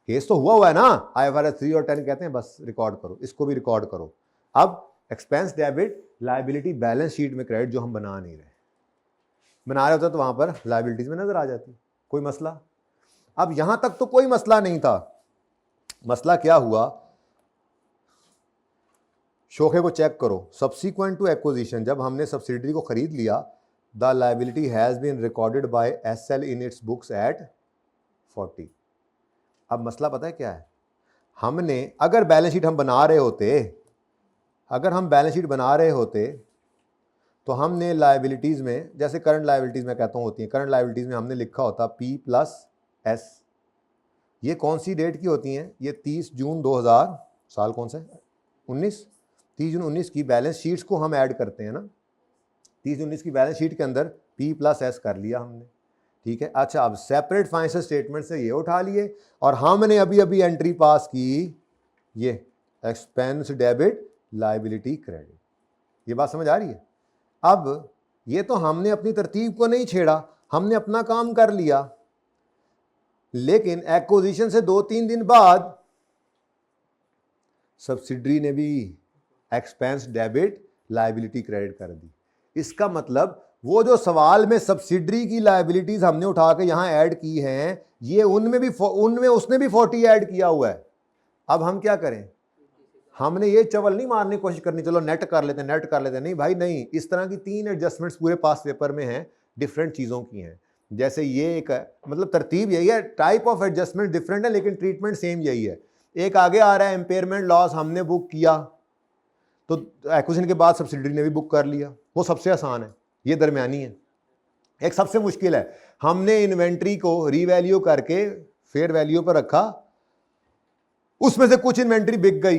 केस तो हुआ है ना, IFRS 3 और 10 कहते हैं बस रिकॉर्ड करो, इसको भी रिकॉर्ड करो। अब expense debit liability balance sheet में क्रेडिट जो हम बना नहीं रहे, बना रहे होते तो वहां पर लायबिलिटीज में नजर आ जाती, कोई मसला। अब यहां तक तो कोई मसला नहीं था। मसला क्या हुआ, शोखे को चेक करो। सब्सिक्वेंट टू एक्विजिशन, जब हमने सब्सिडरी को खरीद लिया, the liability has been recorded by SL in its books at 40। अब मसला पता है क्या है, हमने अगर बैलेंस शीट हम बना रहे होते, अगर हम बैलेंस शीट बना रहे होते तो हमने लायबिलिटीज़ में, जैसे करंट लायबिलिटीज़ में कहता हूँ होती हैं, करंट लायबिलिटीज़ में हमने लिखा होता P+S। ये कौन सी डेट की होती हैं? ये 30 जून 2000, साल कौन सा है? 19, 30 जून 19 की बैलेंस शीट्स को हम ऐड करते हैं ना। 30 जून 19 की बैलेंस शीट के अंदर P+S कर लिया हमने, ठीक है। अच्छा, अब सेपरेट फाइनेंशियल स्टेटमेंट से ये उठा लिए और हमने अभी अभी एंट्री पास की, ये एक्सपेंस डेबिट लायबिलिटी क्रेडिट। ये बात समझ आ रही है? अब ये तो हमने अपनी तरतीब को नहीं छेड़ा, हमने अपना काम कर लिया, लेकिन एक्विजिशन से 2-3 दिन बाद सब्सिडरी ने भी एक्सपेंस डेबिट लायबिलिटी क्रेडिट कर दी। इसका मतलब वो जो सवाल में सब्सिडरी की लायबिलिटीज हमने उठा के यहां ऐड की हैं, ये उनमें उसने भी 40 ऐड किया हुआ है। अब हम क्या करें? हमने ये चवल नहीं मारने की कोशिश करनी, चलो नेट कर लेते हैं, नहीं भाई नहीं। इस तरह की 3 एडजस्टमेंट्स पूरे पास पेपर में हैं, डिफरेंट चीज़ों की हैं। जैसे ये एक, मतलब तरतीब यही है, टाइप ऑफ एडजस्टमेंट डिफरेंट है लेकिन ट्रीटमेंट सेम यही है। एक आगे आ रहा है इम्पेयरमेंट लॉस, हमने बुक किया तो एक्विजिशन के बाद सब्सिडरी ने भी बुक कर लिया, वो सबसे आसान है। ये दरमियानी है। एक सबसे मुश्किल है, हमने इन्वेंट्री को रीवैल्यू करके फेयर वैल्यू पर रखा, उसमें से कुछ इन्वेंट्री बिक गई,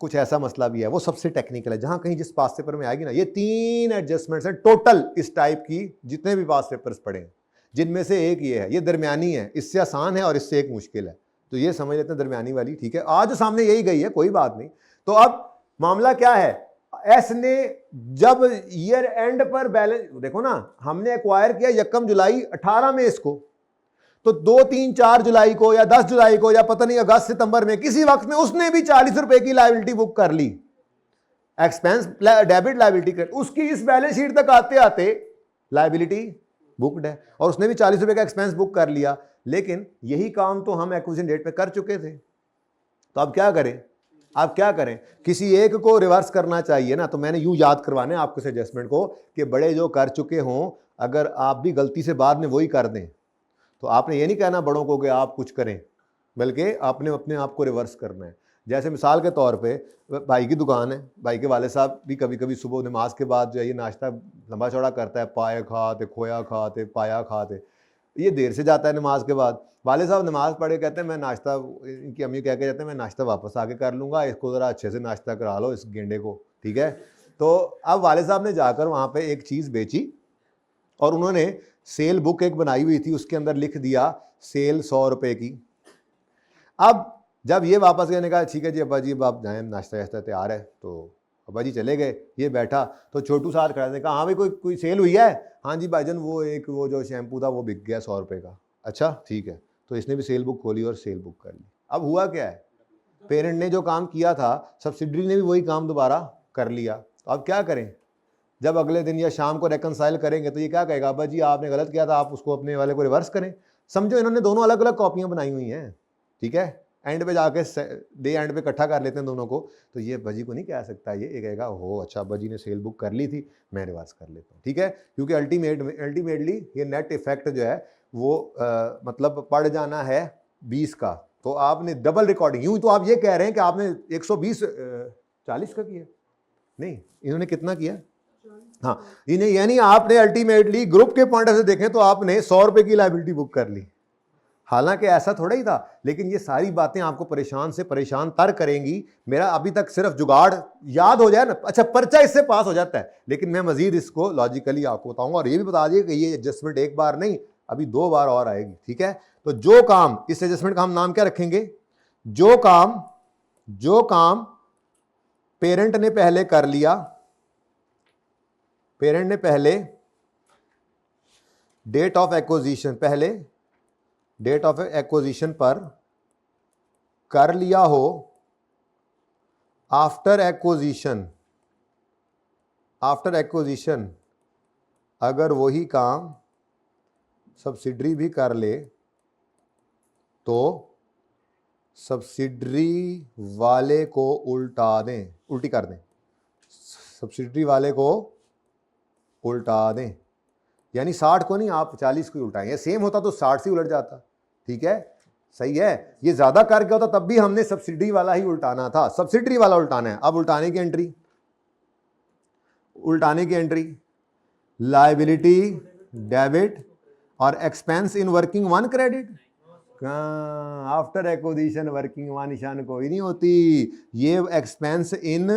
कुछ ऐसा मसला भी है, वो सबसे टेक्निकल है। जहां कहीं जिस पास पेपर में आएगी ना, ये 3 एडजस्टमेंट्स हैं टोटल इस टाइप की, जितने भी पास पेपर्स पढ़े हैं, जिनमें से एक ये है, ये दरमियानी है, इससे आसान है और इससे एक मुश्किल है, तो ये समझ लेते हैं दरमियानी वाली, ठीक है। आज सामने यही गई है, कोई बात नहीं। तो अब मामला क्या है, एस ने जब ईयर एंड पर बैलेंस, देखो ना, हमने एक्वायर किया 1 जुलाई 18 में इसको, तो 2, 3, 4 जुलाई को या 10 जुलाई को या पता नहीं अगस्त सितंबर में किसी वक्त में उसने भी 40 रुपए की लायबिलिटी बुक कर ली, एक्सपेंस डेबिट लायबिलिटी क्रेडिट। उसकी इस बैलेंस शीट तक आते आते लायबिलिटी बुक्ड है और उसने भी 40 रुपए का एक्सपेंस बुक कर लिया। लेकिन यही काम तो हम एक्विजिशन डेट पे कर चुके थे, तो अब क्या करें? आप क्या करें? किसी एक को रिवर्स करना चाहिए ना, तो मैंने यूं याद करवाने आपको एडजस्टमेंट को कि बड़े जो कर चुके हों, अगर आप भी गलती से बाद में वही कर दें, तो आपने ये नहीं कहना बड़ों को कि आप कुछ करें, बल्कि आपने अपने आप को रिवर्स करना है। जैसे मिसाल के तौर पे भाई की दुकान है, भाई के वाले साहब भी कभी कभी सुबह नमाज के बाद जो है ये नाश्ता लंबा चौड़ा करता है, पाए खाते, खोया खाते, पाया खाते, ये देर से जाता है नमाज के बाद। वाले साहब नमाज पढ़े कहते हैं मैं नाश्ता, इनकी अम्मी कह के जाते हैं मैं नाश्ता वापस आके कर लूँगा, इसको ज़रा अच्छे से नाश्ता करा लो इस गेंडे को, ठीक है। तो अब वाले साहब ने जाकर वहाँ पर एक चीज़ बेची और उन्होंने सेल बुक एक बनाई हुई थी, उसके अंदर लिख दिया सेल 100 रुपए की। अब जब ये वापस गए, ने कहा ठीक है जी अब्बा जी, अब आप जाएँ, नाश्ता वाश्ता तैयार है, तो अब्बा जी चले गए। ये बैठा तो छोटू साथ खड़ा, ने कहा हाँ भाई कोई सेल हुई है? हाँ जी भाईजान, वो जो शैम्पू था वो बिक गया 100 रुपए का। अच्छा ठीक है, तो इसने भी सेल बुक खोली और सेल बुक कर ली। अब हुआ क्या है, पेरेंट ने जो काम किया था सब्सिडरी ने भी वही काम दोबारा कर लिया। तो अब क्या करें? जब अगले दिन या शाम को रेकनसाइल करेंगे तो ये क्या कहेगा, अब्बा जी आपने गलत किया था, आप उसको अपने वाले को रिवर्स करें। समझो इन्होंने दोनों अलग अलग कॉपियां बनाई हुई हैं, ठीक है। एंड पे जाके डे एंड पे इकट्ठा कर लेते हैं दोनों को, तो ये अब्बा जी को नहीं कह सकता, ये कहेगा हो अच्छा अब्बा जी ने सेल बुक कर ली थी, मैं रिवर्स कर लेता हूँ, ठीक है। क्योंकि अल्टीमेटली ये नेट इफेक्ट जो है वो मतलब पड़ जाना है 20 का, तो आपने डबल रिकॉर्डिंग, यूं तो आप ये कह रहे हैं कि आपने 120 40 का किया, नहीं इन्होंने कितना किया, हाँ इन्हें, यानी आपने अल्टीमेटली ग्रुप के पॉइंट से देखें तो आपने 100 रुपए की लायबिलिटी बुक कर ली, हालांकि ऐसा थोड़ा ही था। लेकिन ये सारी बातें आपको परेशान से परेशान तर करेंगी। मेरा अभी तक सिर्फ जुगाड़ याद हो जाए ना, अच्छा पर्चा इससे पास हो जाता है, लेकिन मैं मजीद इसको लॉजिकली आपको बताऊंगा, और ये भी बता दिए कि ये एडजस्टमेंट एक बार नहीं अभी 2 बार और आएगी, ठीक है। तो जो काम, इस एडजस्टमेंट का हम नाम क्या रखेंगे, जो काम पेरेंट ने पहले कर लिया, पेरेंट ने पहले डेट ऑफ एक्विजिशन, पहले डेट ऑफ एक्विजिशन पर कर लिया हो, आफ्टर एक्विजिशन अगर वही काम सब्सिडरी भी कर ले तो सब्सिडरी वाले को उल्टी कर दें, सब्सिडरी वाले को उल्टा दें, यानी 60 को नहीं आप 40 को उल्टाएं, ये सेम होता तो 60 से उलट जाता, ठीक है, सही है। ये ज्यादा करके होता तब भी हमने सब्सिडी वाला ही उल्टाना था, सब्सिडरी वाला उल्टाना है। अब उल्टाने की एंट्री लायबिलिटी डेबिट और expense in working 1 credit, after acquisition working 1 निशान कोई नहीं होती, ये एक्सपेंस इन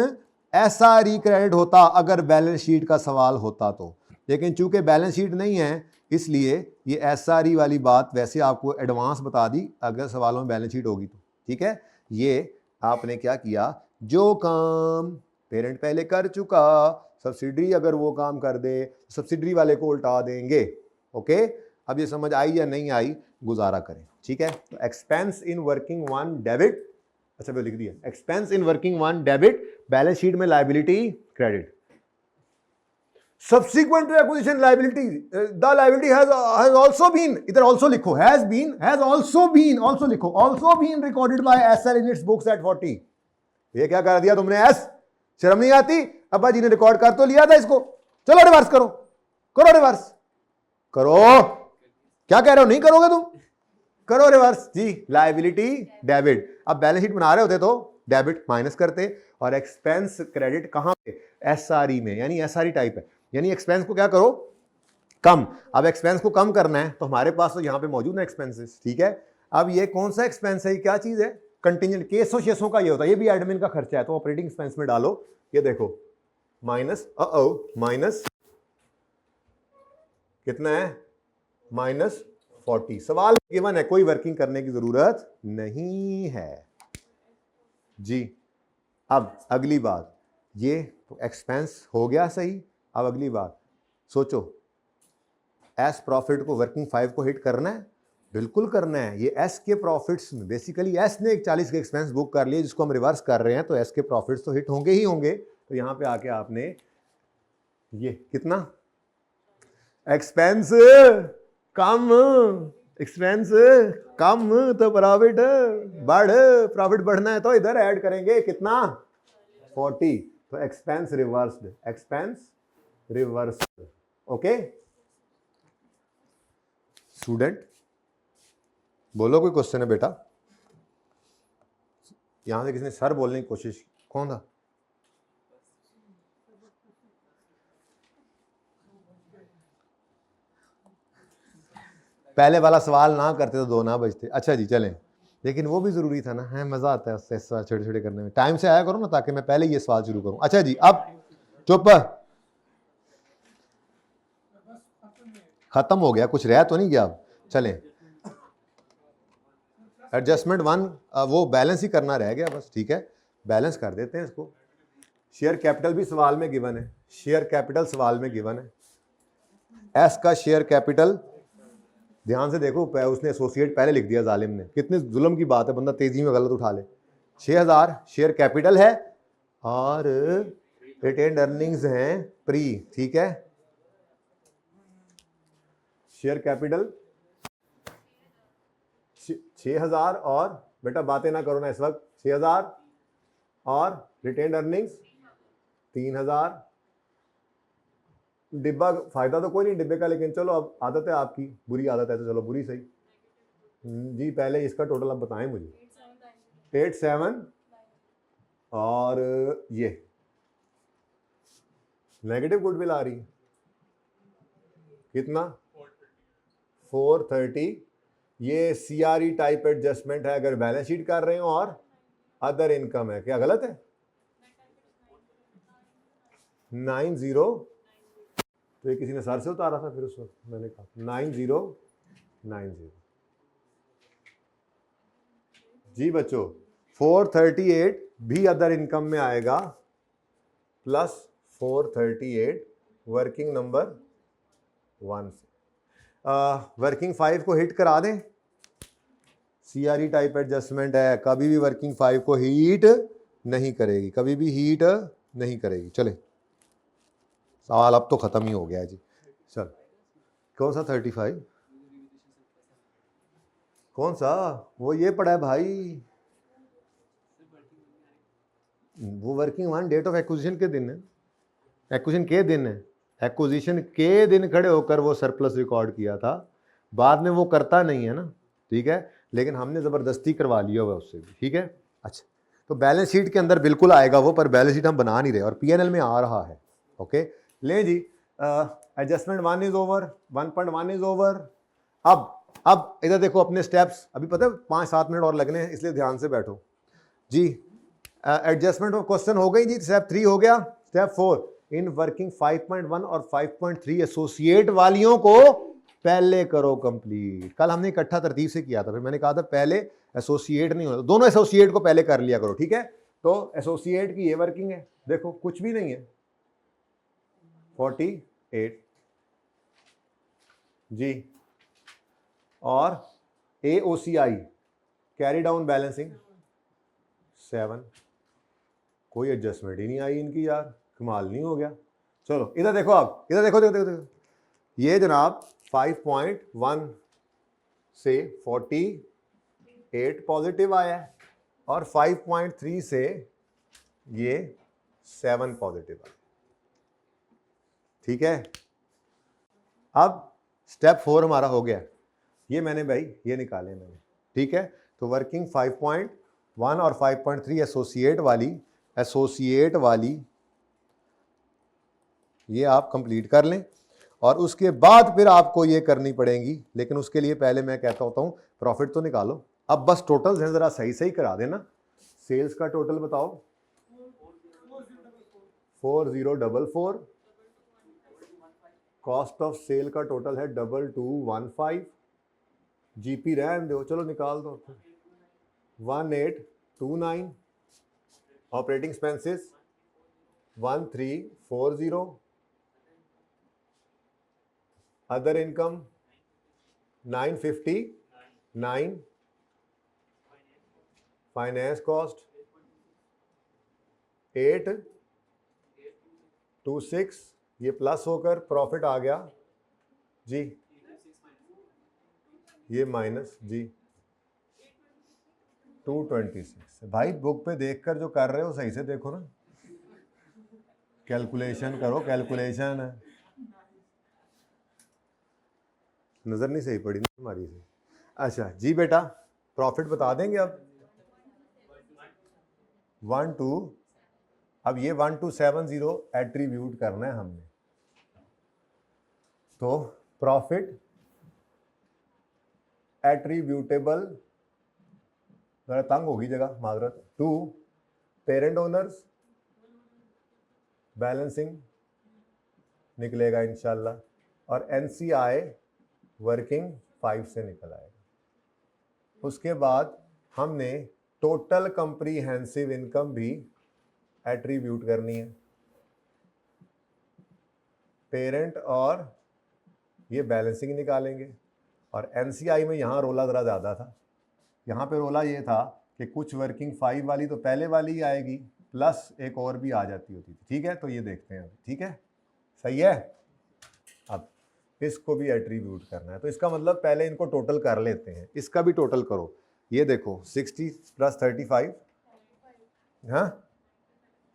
एसआरई क्रेडिट होता अगर बैलेंस शीट का सवाल होता तो, लेकिन चूंकि बैलेंस शीट नहीं है इसलिए ये एसआरई वाली बात वैसे आपको एडवांस बता दी, अगर सवालों में बैलेंस शीट होगी तो, ठीक है। ये आपने क्या किया, जो काम पेरेंट पहले कर चुका, सब्सिडरी अगर वो काम कर दे सब्सिडरी वाले को उल्टा देंगे, ओके। अब ये समझ आई या नहीं आई, गुजारा करें, ठीक है। तो एक्सपेंस इन वर्किंग 1 डेबिट, अच्छा वो लिख दिया, expense in working 1 debit, balance sheet में liability credit, subsequent to acquisition liability the liability has also been, इधर also लिखो, has also been recorded by SL in its books at 40। ये क्या कर दिया तुमने, एस शर्म नहीं आती, अब्बा जी ने रिकॉर्ड कर तो लिया था इसको, चलो रिवर्स करो रिवर्स करो, क्या कह रहे हो, नहीं करोगे तुम, करो रिवर्स जी, लायबिलिटी डेबिट। अब बैलेंस शीट बना रहे होते तो डेबिट माइनस करते, और एक्सपेंस क्रेडिट कहां पे, एसआरई में, यानी एसआरई टाइप है, यानी एक्सपेंस को क्या करो, कम। अब एक्सपेंस को कम करना है तो हमारे पास तो यहां पे मौजूद है एक्सपेंसेस, ठीक है। अब ये कौन सा एक्सपेंस है, क्या चीज है, कंटिजेंट, केसों शेसों का ये होता है, ये भी एडमिन का खर्चा है, तो ऑपरेटिंग एक्सपेंस में डालो, ये देखो माइनस माइनस कितना है, -40। सवाल गिवन है, कोई वर्किंग करने की जरूरत नहीं है जी। अब अगली बात, ये तो एक्सपेंस हो गया सही। अब अगली बात सोचो, एस प्रॉफिट को वर्किंग 5 को हिट करना है, बिल्कुल करना है। ये एस के प्रॉफिट्स में बेसिकली एस ने एक 40 के एक्सपेंस बुक कर लिए जिसको हम रिवर्स कर रहे हैं, तो एस के प्रॉफिट्स तो हिट होंगे ही होंगे। तो यहां पे आके आपने ये कितना एक्सपेंस कम तो प्रॉफिट बढ़, प्रॉफिट बढ़ना है तो इधर ऐड करेंगे कितना 40, तो एक्सपेंस रिवर्स्ड, ओके। स्टूडेंट बोलो कोई क्वेश्चन है बेटा, यहां से किसी ने सर बोलने की कोशिश, कौन था, पहले वाला सवाल ना करते तो 2 ना बजते। अच्छा जी चलें, लेकिन वो भी जरूरी था ना, है मजा आता है उससे सवाल छोटे छोटे करने में, टाइम से आया करो ना ताकि मैं पहले ये सवाल शुरू करूं। अच्छा जी, अब चुप, खत्म हो गया, कुछ रह तो नहीं गया। अब चलें, एडजस्टमेंट 1 वो बैलेंस ही करना रह गया बस, ठीक है, बैलेंस कर देते हैं इसको। शेयर कैपिटल भी सवाल में गिवन है, शेयर कैपिटल सवाल में गिवन है, एस का शेयर कैपिटल ध्यान से देखो, उसने एसोसिएट पहले लिख दिया जालिम ने, कितने जुल्म की बात है, बंदा तेजी में गलत उठा ले। 6000 शेयर कैपिटल है और रिटेन्ड अर्निंग्स हैं प्री, ठीक है, शेयर कैपिटल 6000 और बेटा बातें ना करो ना इस वक्त। 6000 और रिटेन्ड अर्निंग्स 3000। डिब्बा फायदा तो कोई नहीं डिब्बे का, लेकिन चलो अब आदत है आपकी, बुरी आदत है तो चलो बुरी सही। जी पहले इसका टोटल आप बताएं मुझे। 87 और ये नेगेटिव गुडविल आ रही है कितना 430। ये सीआरई टाइप एडजस्टमेंट है अगर बैलेंस शीट कर रहे हो, और अदर इनकम है, क्या गलत है 90। तो ये किसी ने सर से उतारा था फिर उस वक्त मैंने कहा 9090। जी बच्चों 438 भी अदर इनकम में आएगा प्लस 438 वर्किंग नंबर 1 से। वर्किंग 5 को हिट करा दें। सीआरई टाइप एडजस्टमेंट है, कभी भी वर्किंग 5 को हीट नहीं करेगी, कभी भी हीट नहीं करेगी। चले सवाल अब तो खत्म ही हो गया जी। चल कौन सा 35 कौन सा, वो ये पड़ा है भाई, वो वर्किंग 1 डेट ऑफ एक्विजिशन के दिन है, एक्विजिशन के दिन है, एक्विजिशन के दिन खड़े होकर वो सरप्लस रिकॉर्ड किया था, बाद में वो करता नहीं है ना, ठीक है, लेकिन हमने ज़बरदस्ती करवा लिया हुआ उससे भी, ठीक है। अच्छा तो बैलेंस शीट के अंदर बिल्कुल आएगा वो, पर बैलेंस शीट हम बना नहीं रहे और पीएनएल में आ रहा है। ओके ले जी, adjustment 1 is over, 1.1 is over. अब इधर देखो अपने स्टेप्स, अभी पता है 5-7 मिनट और लगने हैं, इसलिए ध्यान से बैठो जी। एडजस्टमेंट ऑफ क्वेश्चन हो गई जी, स्टेप 3 हो गया। स्टेप 4 इन वर्किंग 5.1 और 5.3 एसोसिएट वालियों को पहले करो कंप्लीट। कल हमने इकट्ठा तरतीब से किया था, फिर मैंने कहा था पहले एसोसिएट नहीं होता, दोनों एसोसिएट को पहले कर लिया करो, ठीक है। तो एसोसिएट की ये वर्किंग है, देखो कुछ भी नहीं है 48 जी, और AOCI कैरी डाउन बैलेंसिंग 7, कोई एडजस्टमेंट ही नहीं आई इनकी यार, कमाल नहीं हो गया। चलो इधर देखो, आप इधर देखो, देखो, देखो, देखो। ये जनाब 5.1 से 48 पॉजिटिव आया है और 5.3 से ये 7 पॉजिटिव आया, ठीक है। अब स्टेप 4 हमारा हो गया, ये मैंने भाई ये निकाले मैंने, ठीक है। तो वर्किंग 5.1 और 5.3 एसोसिएट वाली ये आप कंप्लीट कर लें, और उसके बाद फिर आपको ये करनी पड़ेगी, लेकिन उसके लिए पहले मैं कहता होता हूँ प्रॉफिट तो निकालो। अब बस टोटल्स हैं, ज़रा सही सही करा देना। सेल्स का टोटल बताओ 4044, कॉस्ट ऑफ सेल का टोटल है 2215, जीपी रहने दो, चलो निकाल दो 1829, operating expenses 1340, other income 959, finance cost 826, ये प्लस होकर प्रॉफिट आ गया जी, ये माइनस जी 226। भाई बुक पे देखकर जो कर रहे हो सही से देखो ना, कैलकुलेशन करो, कैलकुलेशन है, नजर नहीं सही पड़ी ना हमारी से। अच्छा जी बेटा प्रॉफिट बता देंगे अब 12, अब ये 1270 एट्रीब्यूट करना है हमने, तो प्रॉफिट एट्रीब्यूटेबल, जरा तंग होगी जगह माजरत, टू पेरेंट ओनर्स बैलेंसिंग निकलेगा इंशाल्लाह, और NCI वर्किंग 5 से निकल आएगा। उसके बाद हमने टोटल कंप्रीहेंसिव इनकम भी एट्रीब्यूट करनी है, पेरेंट और ये बैलेंसिंग निकालेंगे। और NCI में यहाँ रोला ज़रा ज़्यादा था, यहाँ पे रोला ये था कि कुछ वर्किंग 5 वाली तो पहले वाली ही आएगी, प्लस एक और भी आ जाती होती थी, ठीक है। तो ये देखते हैं, ठीक है सही है। अब इसको भी एट्रीब्यूट करना है, तो इसका मतलब पहले इनको टोटल कर लेते हैं, इसका भी टोटल करो, ये देखो 60 + 35, हाँ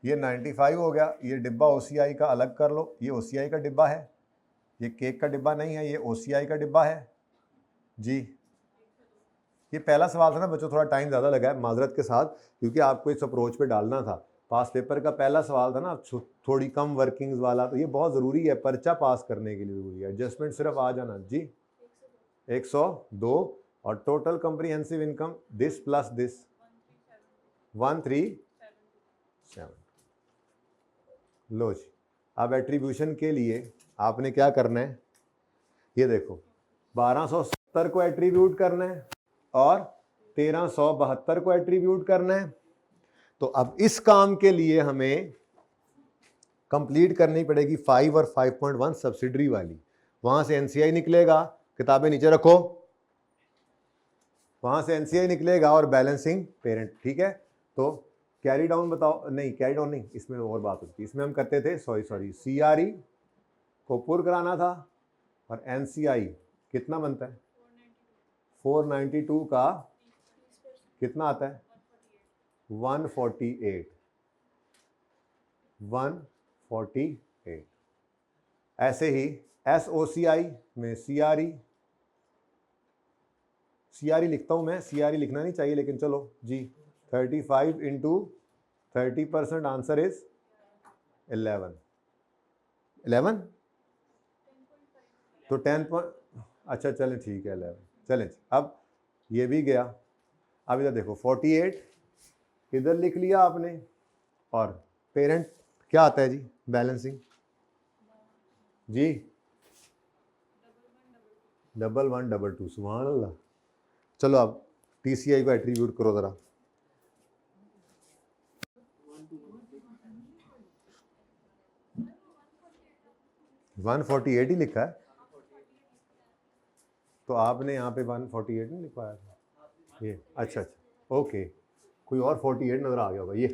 ये 95 हो गया। ये डिब्बा OCI का अलग कर लो, ये OCI का डिब्बा है, ये केक का डिब्बा नहीं है, ये OCI का डिब्बा है जी। ये पहला सवाल था ना बच्चों, थोड़ा टाइम ज़्यादा लगा है माजरत के साथ, क्योंकि आपको इस अप्रोच पे डालना था। पास पेपर का पहला सवाल था ना, थोड़ी कम वर्किंग्स वाला, तो ये बहुत ज़रूरी है, पर्चा पास करने के लिए ज़रूरी है। एडजस्टमेंट सिर्फ आ जाना जी। 102 और total comprehensive income this plus this 137। लो जी, अब एट्रीब्यूशन के लिए आपने क्या करना है, ये देखो 1270 को एट्रीब्यूट करना है और 1372 को एट्रीब्यूट करना है। तो अब इस काम के लिए हमें कंप्लीट करनी पड़ेगी 5 और 5.1 सब्सिडरी वाली। वहां से एनसीआई निकलेगा, किताबें नीचे रखो, वहां से एनसीआई निकलेगा और बैलेंसिंग पेरेंट, ठीक है। तो कैरी डाउन बताओ, नहीं कैरी डाउन नहीं, इसमें और बात होती है। इसमें हम करते थे सॉरी सीआरई को पुर कराना था और एनसीआई कितना बनता है 492 का कितना आता है 148। ऐसे ही एसओसीआई में सीआरई लिखता हूं मैं, सीआरई लिखना नहीं चाहिए लेकिन चलो जी। 35 × 30% आंसर इज 11 तो 10 अच्छा चलें ठीक है 11 चलें। अब ये भी गया। अब इधर देखो 48 इधर लिख लिया आपने, और पेरेंट क्या आता है जी बैलेंसिंग जी 1122। सुभान अल्लाह। चलो अब टीसीआई को एट्रीब्यूट करो जरा। वन 148 ही लिखा है, तो आपने यहाँ पे 148 नहीं लिखवाया था ये। अच्छा ओके, कोई और 48 नजर आ गया होगा ये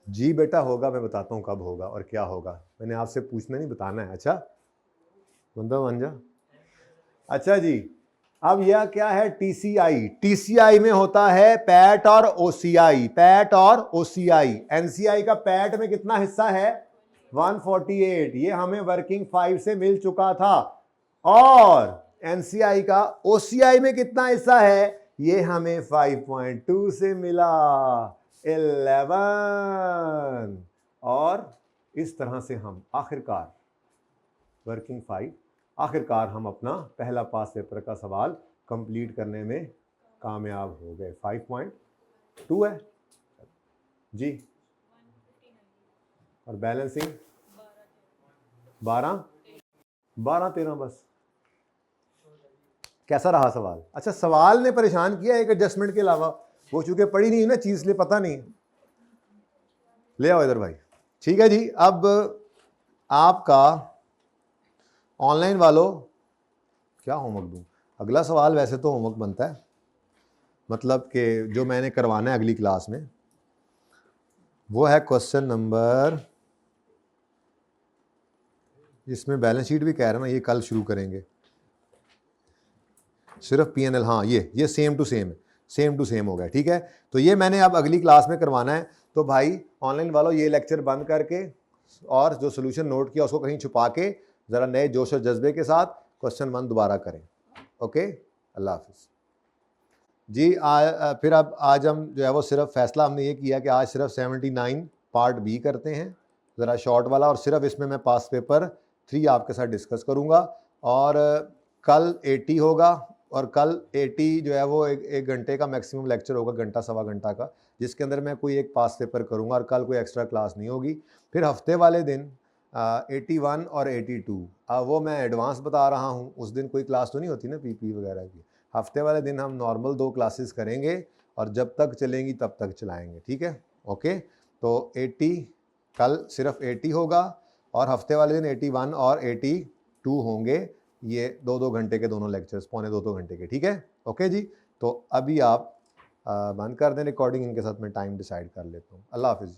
जी बेटा होगा, मैं बताता हूँ कब होगा और क्या होगा। मैंने आपसे पूछना नहीं, बताना है। अच्छा बंदा बन जा। अच्छा जी, अब यह क्या है टीसीआई। टीसीआई में होता है पैट और ओसीआई, पैट और ओसीआई। एनसीआई का पैट में कितना हिस्सा है 148, ये हमें वर्किंग 5 से मिल चुका था। और एनसीआई का ओसीआई में कितना हिस्सा है, ये हमें 5.2 से मिला 11। और इस तरह से हम आखिरकार वर्किंग 5, आखिरकार हम अपना पहला पास पेपर का सवाल कंप्लीट करने में कामयाब हो गए। 5.2 है जी, और बैलेंसिंग 12-13 बस। कैसा रहा सवाल? अच्छा सवाल ने परेशान किया एक एडजस्टमेंट के अलावा, वो चूंकि पढ़ी नहीं है ना चीज, इसलिए पता नहीं। ले आओ इधर भाई। ठीक है जी, अब आपका ऑनलाइन वालों क्या होमवर्क दूं? अगला सवाल वैसे तो होमवर्क बनता है, मतलब कि जो मैंने करवाना है अगली क्लास में, वो है क्वेश्चन नंबर, इसमें बैलेंस शीट भी कह रहे हैं ना, ये कल शुरू करेंगे। सिर्फ पीएनएल, हाँ ये सेम टू सेम है, सेम टू सेम हो गया। ठीक है, तो ये मैंने अब अगली क्लास में करवाना है। तो भाई ऑनलाइन वालों ये लेक्चर बंद करके और जो सोल्यूशन नोट किया उसको कहीं छुपा के ज़रा नए जोश और जज्बे के साथ क्वेश्चन 1 दोबारा करें। ओके, अल्लाह हाफिज़ जी। फिर अब आज हम जो है वो सिर्फ फैसला हमने ये किया कि आज सिर्फ 79 पार्ट बी करते हैं, ज़रा शॉर्ट वाला, और सिर्फ इसमें मैं पास पेपर 3 आपके साथ डिस्कस करूँगा। और कल 80 होगा, और कल 80 जो है वो एक घंटे का मैक्सिमम लेक्चर होगा, घंटा सवा घंटा का, जिसके अंदर मैं कोई एक पास पेपर करूँगा और कल कोई एक्स्ट्रा क्लास नहीं होगी। फिर हफ्ते वाले दिन 81 और 82 वो मैं एडवांस बता रहा हूँ, उस दिन कोई क्लास तो नहीं होती ना पीपी वगैरह की। हफ्ते वाले दिन हम नॉर्मल 2 क्लासेस करेंगे और जब तक चलेंगी तब तक चलाएंगे। ठीक है, ओके। तो 80 कल सिर्फ 80 होगा, और हफ्ते वाले दिन 81 और 82 होंगे। ये 2-2 घंटे के दोनों लेक्चर्स, पौने 2-2 घंटे के। ठीक है, ओके जी। तो अभी आप बंद कर दें रिकॉर्डिंग, इनके साथ मैं टाइम डिसाइड कर लेता हूँ। अल्लाह हाफिज़।